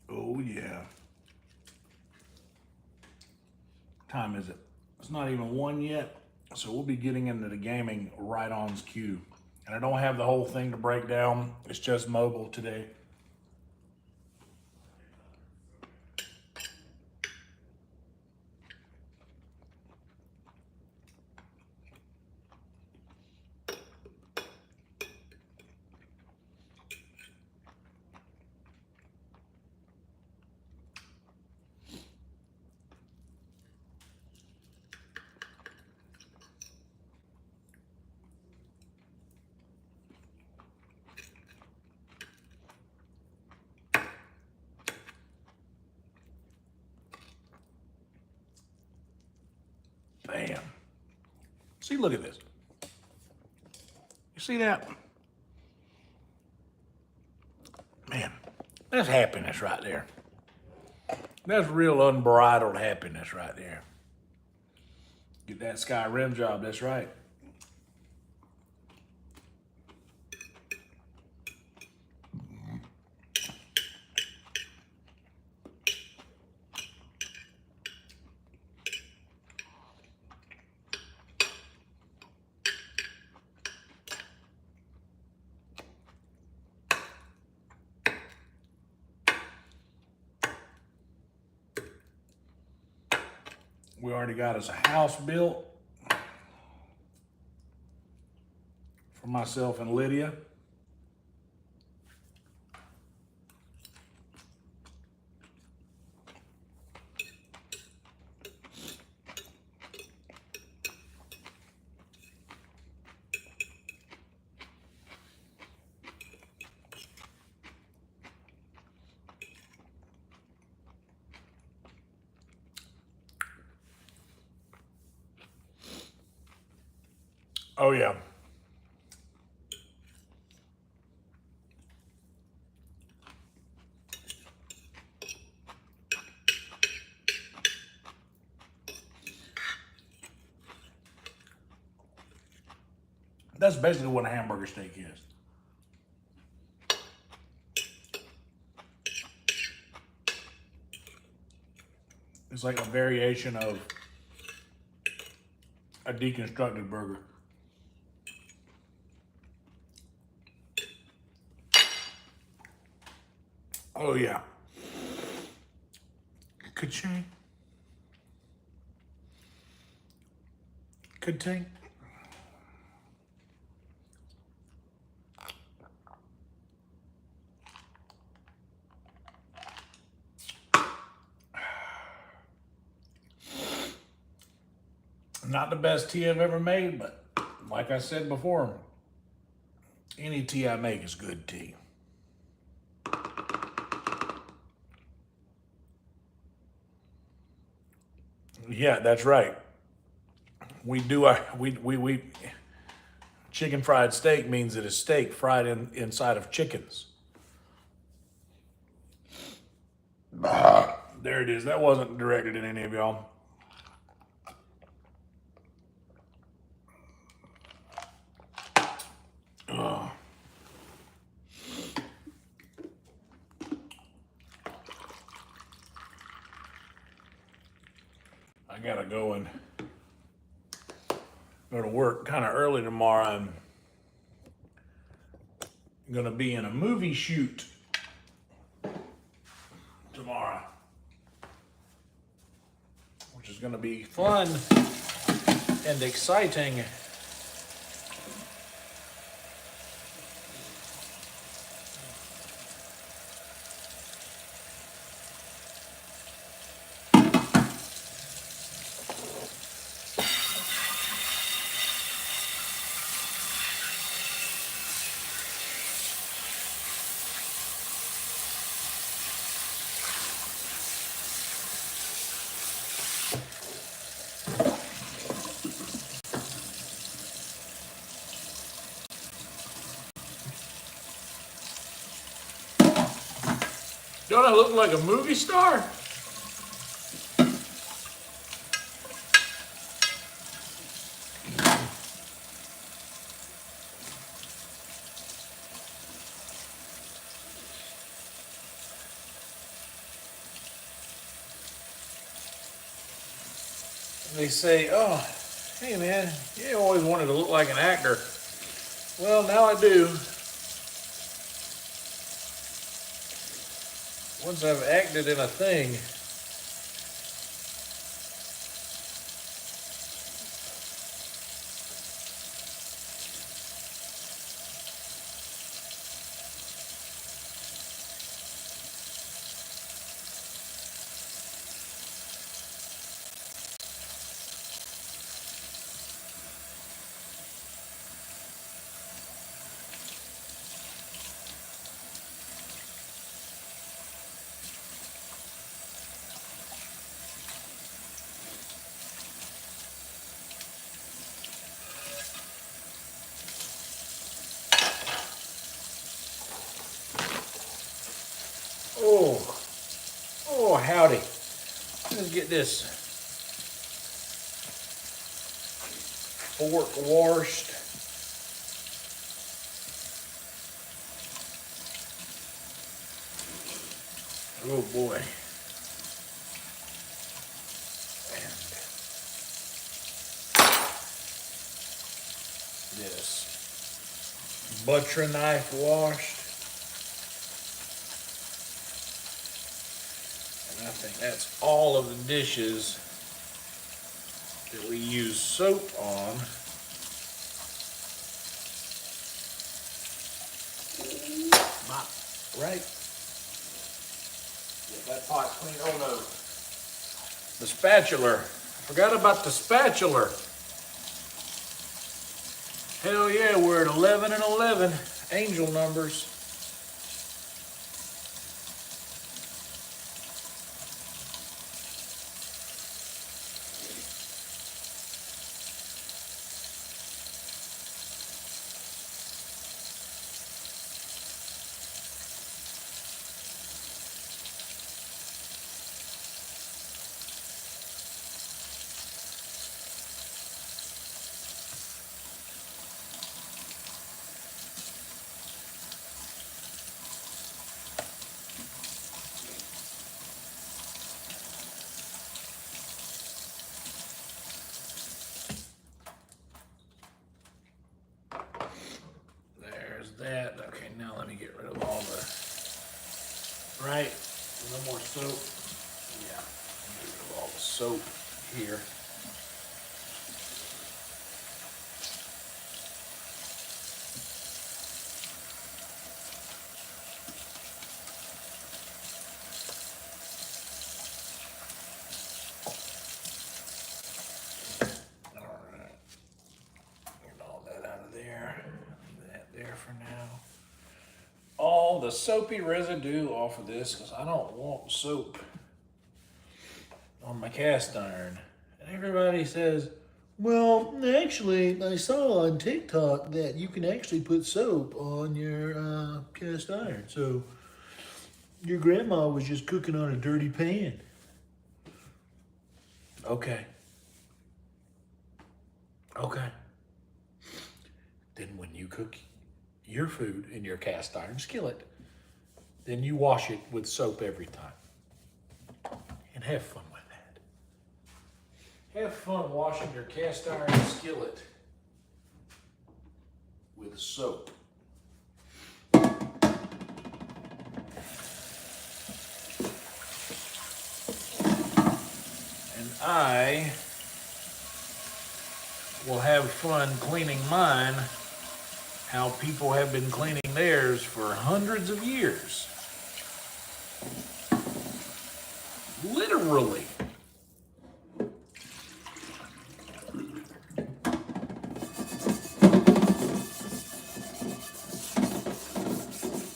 Oh yeah. Time is it? It's not even 1 yet, so we'll be getting into the gaming right on cue. And I don't have the whole thing to break down. It's just mobile today. Bam. See, look at this. You see that? Man, that's happiness right there. That's real unbridled happiness right there. Get that sky rim job, that's right. We already got us a house built for myself and Lydia. Oh yeah. That's basically what a hamburger steak is. It's like a variation of a deconstructed burger. Oh yeah. Ka-ching. Ka-ting. Not the best tea I've ever made, but like I said before, any tea I make is good tea. Yeah, that's right. We do our we chicken fried steak means it is steak fried inside of chickens. There it is. That wasn't directed at any of y'all. I gotta go to work kind of early tomorrow. I'm gonna be in a movie shoot tomorrow, which is gonna be fun and exciting. Don't I look like a movie star? They say, oh, hey man, you always wanted to look like an actor. Well, now I do. Once I've acted in a thing. Oh, howdy. Let's get this fork washed. Oh boy. And this butcher knife washed. I think that's all of the dishes that we use soap on. Right? Get that pot clean. Oh no. The spatula. Forgot about the spatula. Hell yeah, we're at 11 and 11. Angel numbers. That. Okay, now let me get rid of all the, right? No more soap. Yeah, get rid of all the soap here. All right, get all that out of there. Leave that there for now. All the soapy residue off of this because I don't want soap on my cast iron. And everybody says, well, actually, I saw on TikTok that you can actually put soap on your cast iron. So your grandma was just cooking on a dirty pan. Okay. Okay. Then when you cook your food in your cast iron skillet, then you wash it with soap every time. And have fun with that. Have fun washing your cast iron skillet with soap. And I will have fun cleaning mine how people have been cleaning theirs for hundreds of years. Literally.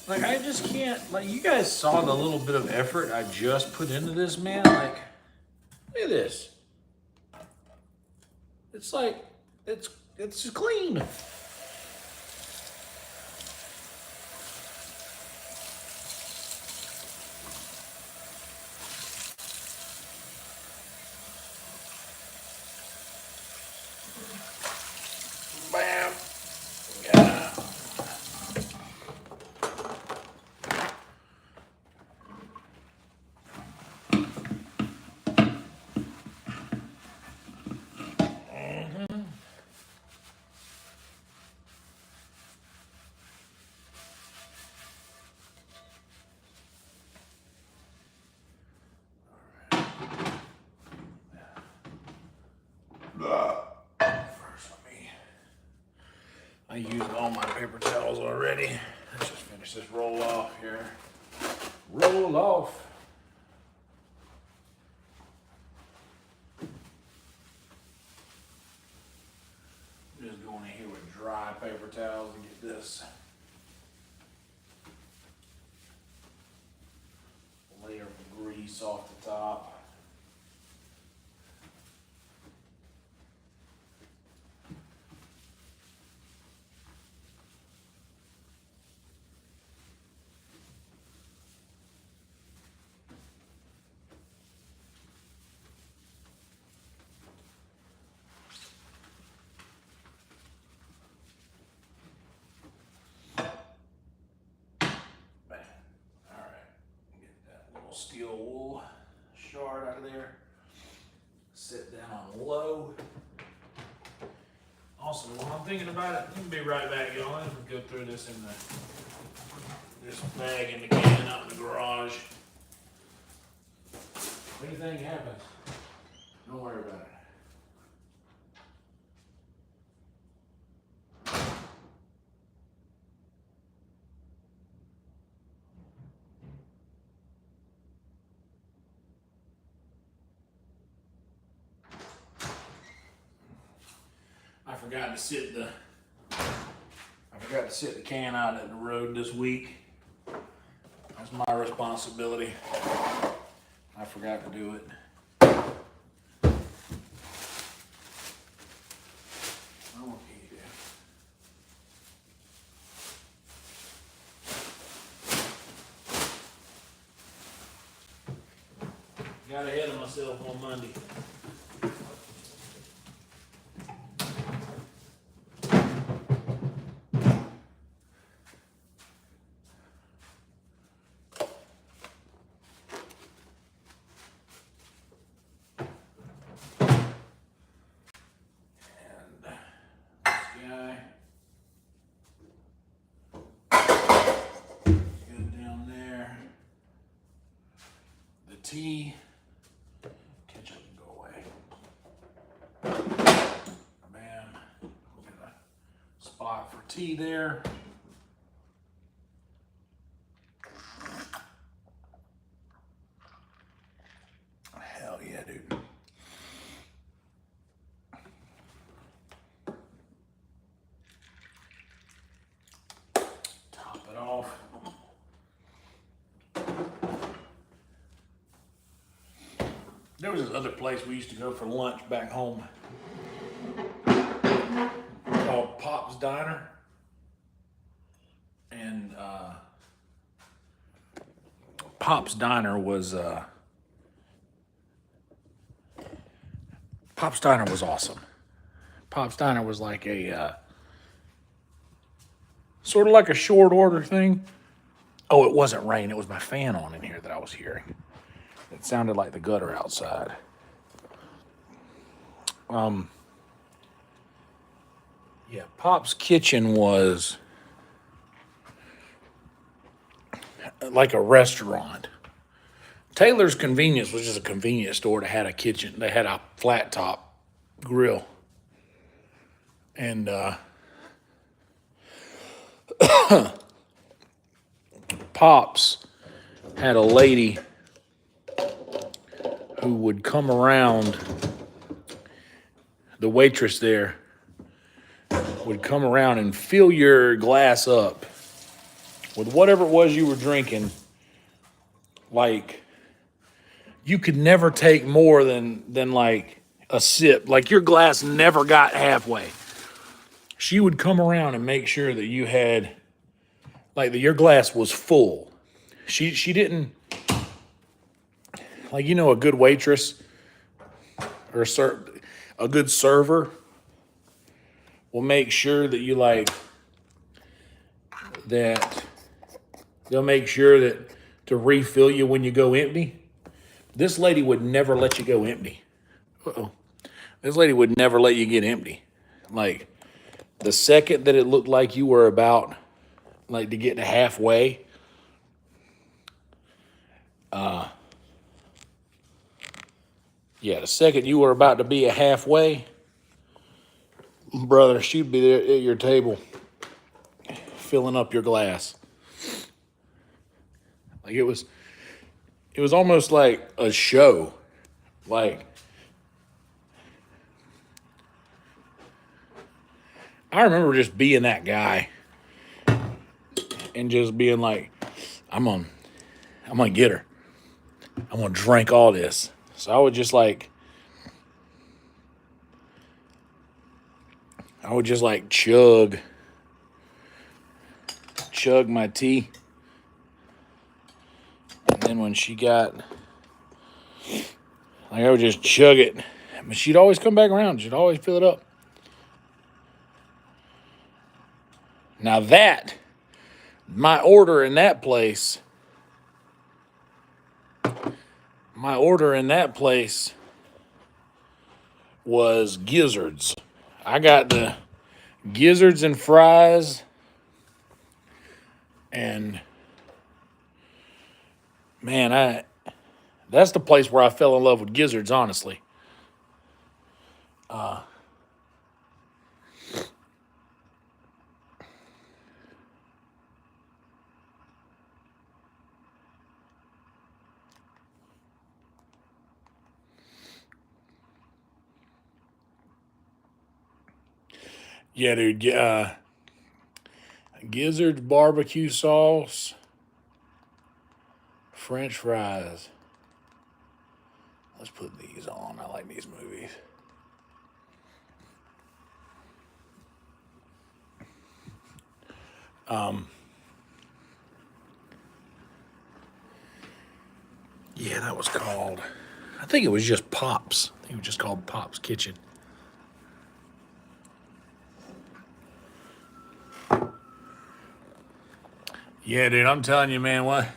Like, I just can't, like, you guys saw the little bit of effort I just put into this, man. Like, look at this. It's like, it's clean. Bam. Yeah. I used all my paper towels already. Let's just finish this roll off here. Roll off. Just going in here with dry paper towels and get this layer of grease off the top. Steel wool shard out of there. Sit down on low. Also, while I'm thinking about it, I'm gonna be right back, y'all. Let me go through this in this bag in the can out in the garage. If anything happens, don't worry about it. I forgot to sit the can out at the road this week. That's my responsibility. I forgot to do it. Got ahead of myself on Monday. Tea. Ketchup can go away. Bam. We'll get a spot for tea there. Hell yeah, dude. Top it off. There was this other place we used to go for lunch back home called Pop's Diner. And Pop's Diner was awesome. Pop's Diner was like a sort of like a short order thing. Oh, it wasn't rain. It was my fan on in here that I was hearing. It sounded like the gutter outside. Yeah, Pop's Kitchen was like a restaurant. Taylor's Convenience was just a convenience store that had a kitchen. They had a flat top grill. And Pop's had a lady who would come around, the waitress there would come around and fill your glass up with whatever it was you were drinking. Like, you could never take more than like a sip. Like, your glass never got halfway. She would come around and make sure that you had, like, that your glass was full. She didn't, like, a good waitress or a good server will make sure that you, like, that they'll make sure that to refill you when you go empty. This lady would never let you go empty. Uh-oh. This lady would never let you get empty. Like, the second that it looked like you were about, like, to get to halfway, the second you were about to be at halfway, brother, she'd be there at your table filling up your glass. Like, it was almost like a show. Like, I remember just being that guy and just being like, I'm gonna get her. I'm gonna drink all this. So I would just like chug my tea. And then when she got, like, I would just chug it. But she'd always come back around. She'd always fill it up. Now my order in that place was gizzards. I got the gizzards and fries, and man, that's the place where I fell in love with gizzards, honestly. Yeah, dude. Gizzards, barbecue sauce, French fries. Let's put these on. I like these movies. Yeah, that was called, I think it was just Pop's. I think it was just called Pop's Kitchen. Yeah, dude, I'm telling you, man, what?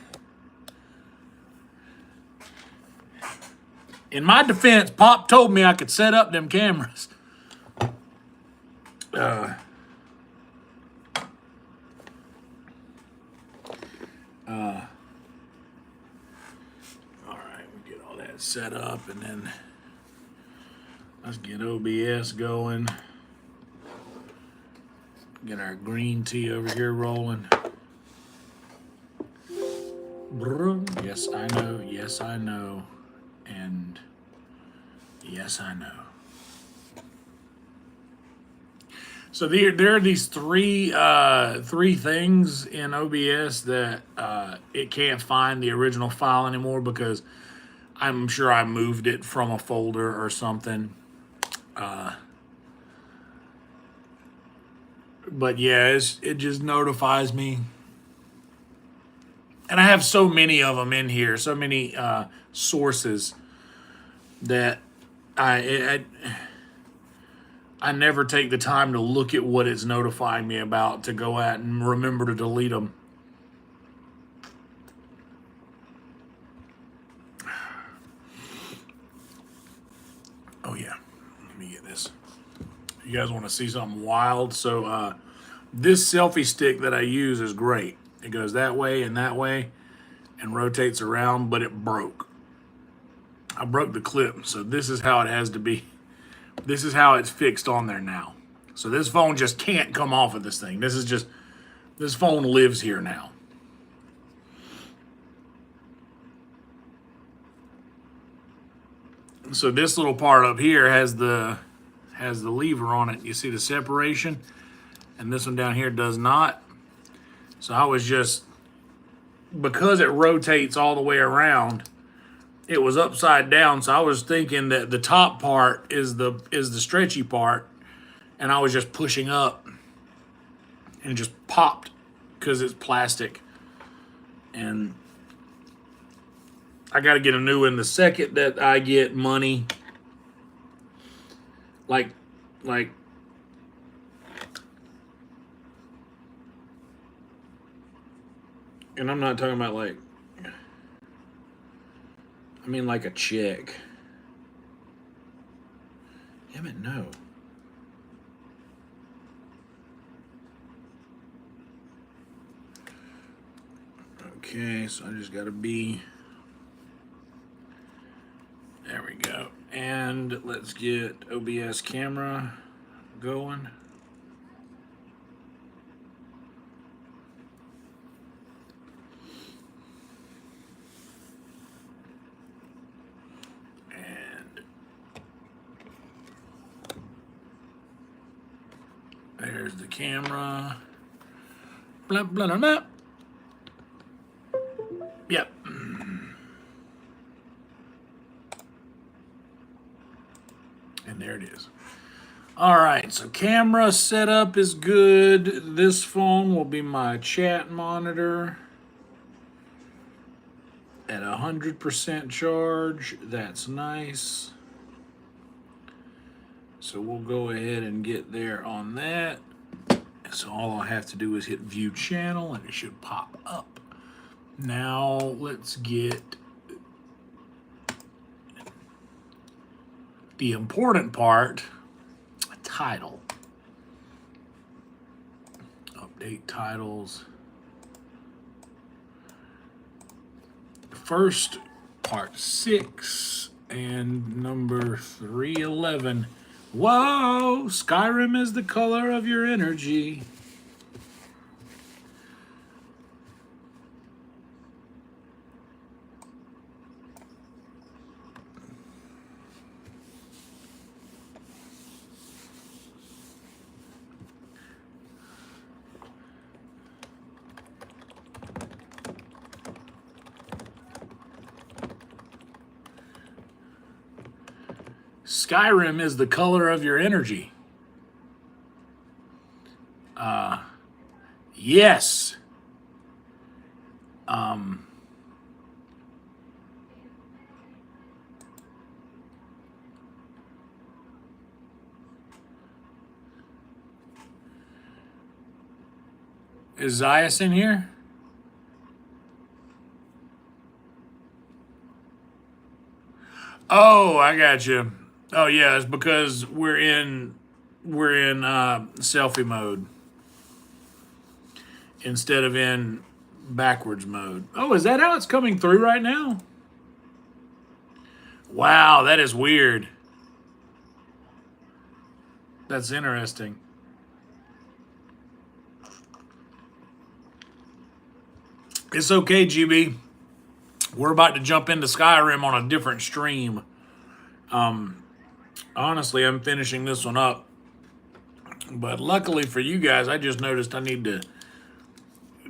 In my defense, Pop told me I could set up them cameras. All right, we get all that set up, and then let's get OBS going. Get our green tea over here rolling. Yes, I know. Yes, I know. And yes, I know. So there are these three things in OBS that it can't find the original file anymore because I'm sure I moved it from a folder or something. But yeah, it just notifies me. And I have so many of them in here, so many sources that I never take the time to look at what it's notifying me about to go out and remember to delete them. Oh yeah, let me get this. You guys want to see something wild? So this selfie stick that I use is great. It goes that way and rotates around, but it broke. I broke the clip, so this is how it has to be. This is how it's fixed on there now. So this phone just can't come off of this thing. This phone lives here now. So this little part up here has the lever on it. You see the separation, and this one down here does not. So I was just, because it rotates all the way around, it was upside down. So I was thinking that the top part is the stretchy part, and I was just pushing up, and it just popped because it's plastic. And I got to get a new one the second that I get money. Like, and I'm not talking about like, I mean like a check. Damn it, no. Okay, so I just got to be, there we go. And let's get OBS camera going. And there's the camera. Blah, blah, blah, blah. Yep. And there it is. All right, so camera setup is good. This phone will be my chat monitor at 100% charge. That's nice. So we'll go ahead and get there on that. So all I have to do is hit view channel and it should pop up. Now let's get the important part, a title. Update titles. First, part 6 and number 311. Whoa, Skyrim is the color of your energy. Skyrim is the color of your energy. Yes. Is Zayas in here? Oh, I got you. Oh yeah, it's because we're in selfie mode instead of in backwards mode. Oh, is that how it's coming through right now? Wow, that is weird. That's interesting. It's okay, GB. We're about to jump into Skyrim on a different stream. Honestly, I'm finishing this one up. But luckily for you guys, I just noticed I need to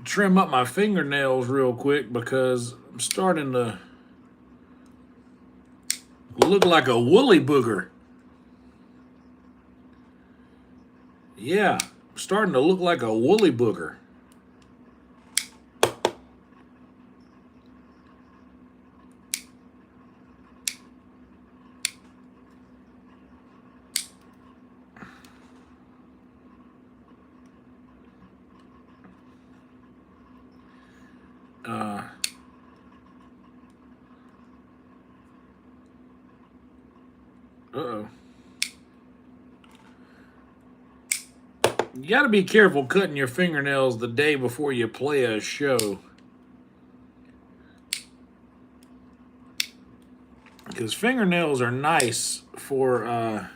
trim up my fingernails real quick because I'm starting to look like a woolly booger. Yeah, I'm starting to look like a woolly booger. Uh-oh. You got to be careful cutting your fingernails the day before you play a show. Because fingernails are nice for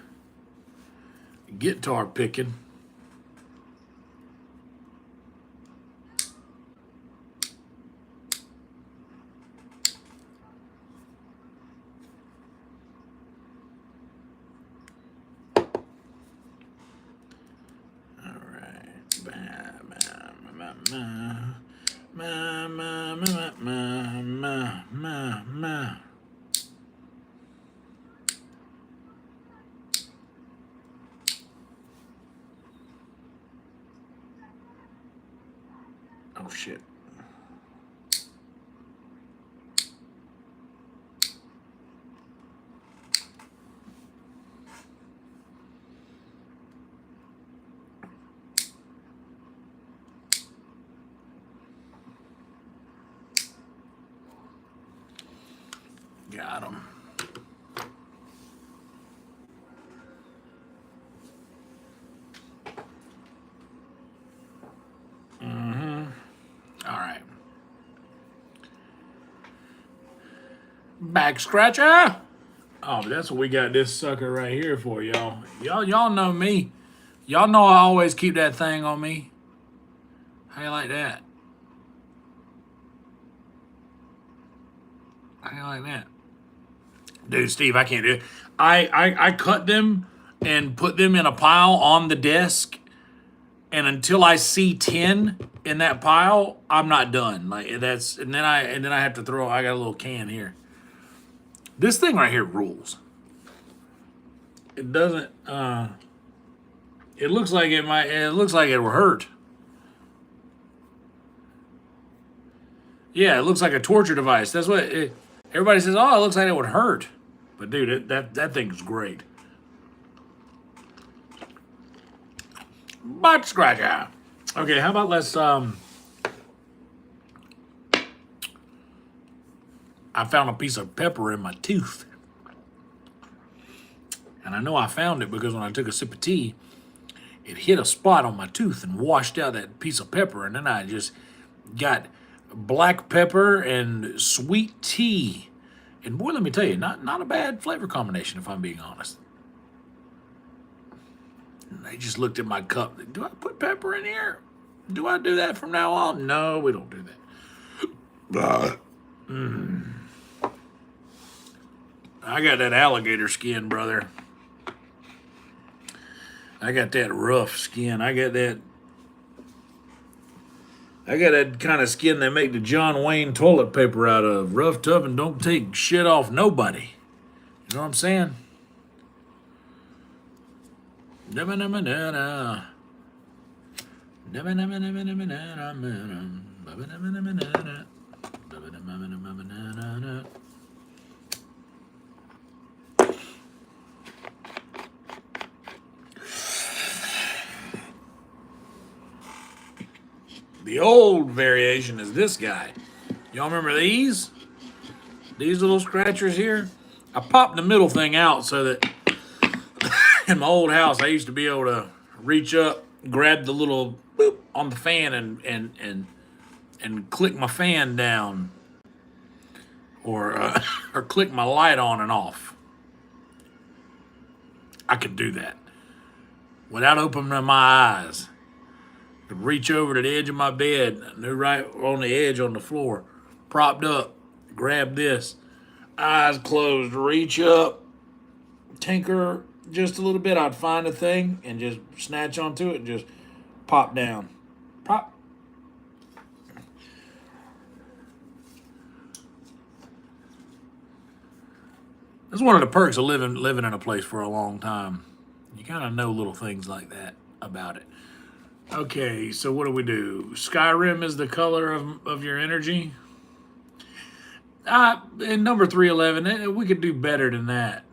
guitar picking. Oh shit. Got him. All right. Back scratcher. Oh, that's what we got this sucker right here for, y'all. Y'all know me. Y'all know I always keep that thing on me. How you like that? How you like that? Dude, Steve, I can't do it. I cut them and put them in a pile on the desk, and until I see 10 in that pile, I'm not done. Like that's and then I have to throw. I got a little can here. This thing right here rules. It doesn't. It looks like it might. It looks like it will hurt. Yeah, it looks like a torture device. That's what everybody says. Oh, it looks like it would hurt. But dude, that thing's great. Butt scratcher. Okay, how about let's I found a piece of pepper in my tooth. And I know I found it because when I took a sip of tea, it hit a spot on my tooth and washed out that piece of pepper. And then I just got black pepper and sweet tea. And boy, let me tell you, not a bad flavor combination if I'm being honest. And they just looked at my cup. Do I put pepper in here? Do I do that from now on? No, we don't do that. I got that alligator skin, brother. I got that rough skin. I got that kind of skin they make the John Wayne toilet paper out of. Rough, tough, and don't take shit off nobody. You know what I'm saying? The old variation is this guy. Y'all remember these? These little scratchers here? I popped the middle thing out so that in my old house I used to be able to reach up, grab the little boop on the fan and click my fan down or or click my light on and off. I could do that without opening my eyes. Could reach over to the edge of my bed, knew right on the edge on the floor, propped up, grab this, eyes closed, reach up, tinker just a little bit. I'd find a thing and just snatch onto it and just pop down. Pop. That's one of the perks of living in a place for a long time. You kind of know little things like that about it. Okay, so what do we do? Skyrim is the color of your energy. In number 311, we could do better than that.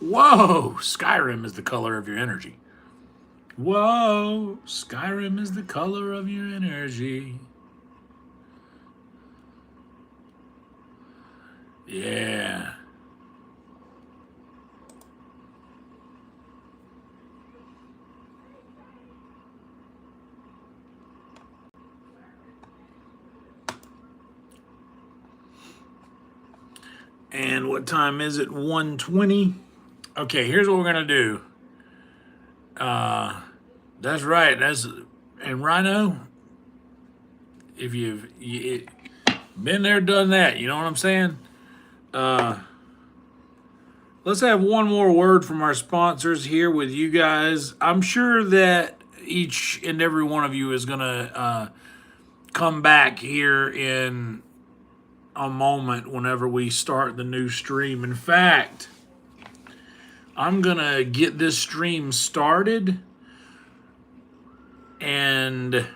Whoa, Skyrim is the color of your energy. Whoa, Skyrim is the color of your energy. Yeah. And what time is it? 1:20. Okay, here's what we're gonna do. That's right. And Rhino. If you been there, done that, you know what I'm saying? Let's have one more word from our sponsors here with you guys. I'm sure that each and every one of you is gonna come back here in a moment whenever we start the new stream. In fact, I'm gonna get this stream started, and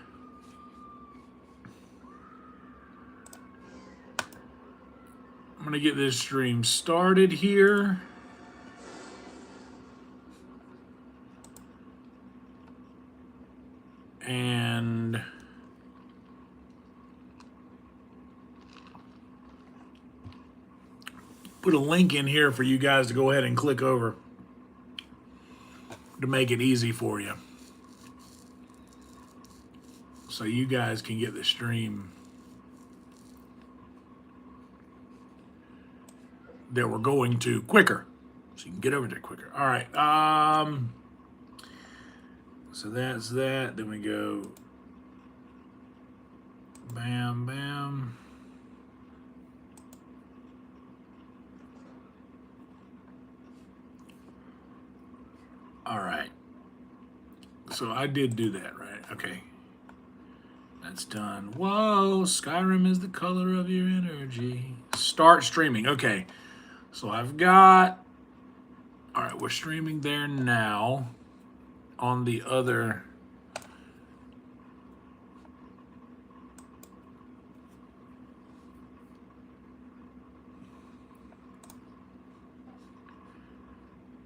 I'm gonna get this stream started here. And put a link in here for you guys to go ahead and click over to make it easy for you, so you guys can get the stream that we're going to quicker, so you can get over there quicker. All right. So that's that. Then we go bam, bam. All right. So I did do that, right? Okay. That's done. Whoa, Skyrim is the color of your energy. Start streaming. Okay. So I've got, all right, we're streaming there now on the other.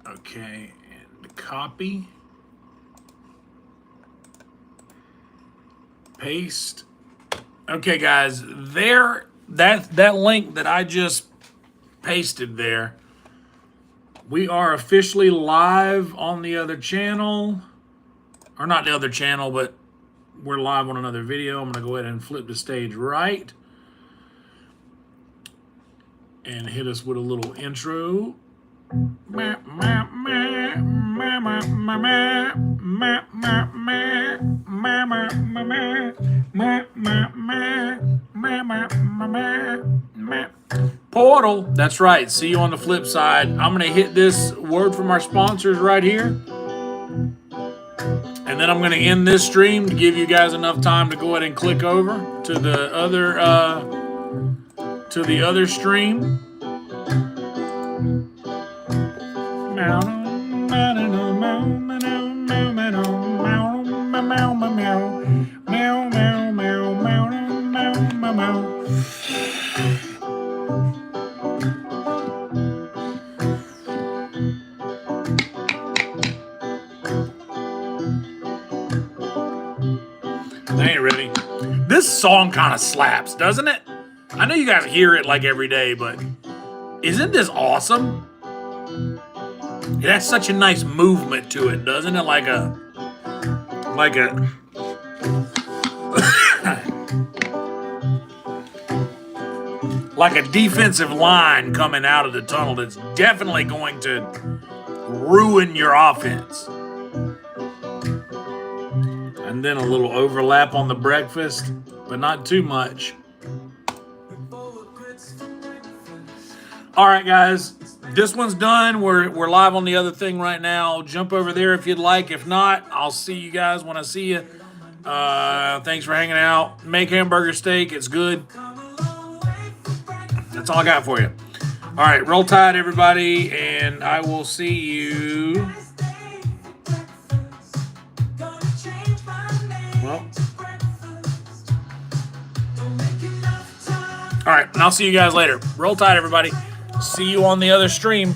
Okay, and copy. Paste. Okay, guys, there, that link that I just pasted there, we are officially live on the other channel. Or not the other channel, but we're live on another video. I'm going to go ahead and flip the stage right and hit us with a little intro. Portal. That's right. See you on the flip side. I'm going to hit this word from our sponsors right here. And then I'm going to end this stream to give you guys enough time to go ahead and click over to the other stream. They ain't ready. This song kind of slaps, doesn't it? I know you guys hear it like every day, but isn't this awesome? It has such a nice movement to it, doesn't it? Like a like a defensive line coming out of the tunnel that's definitely going to ruin your offense. And then a little overlap on the breakfast, but not too much. All right, guys, this one's done. We're live on the other thing right now. Jump over there if you'd like. If not, I'll see you guys when I see you. Thanks for hanging out. Make hamburger steak. It's good. That's all I got for you. All right, roll tide, everybody, and I will see you. Well, all right, and I'll see you guys later. Roll tide, everybody. See you on the other stream.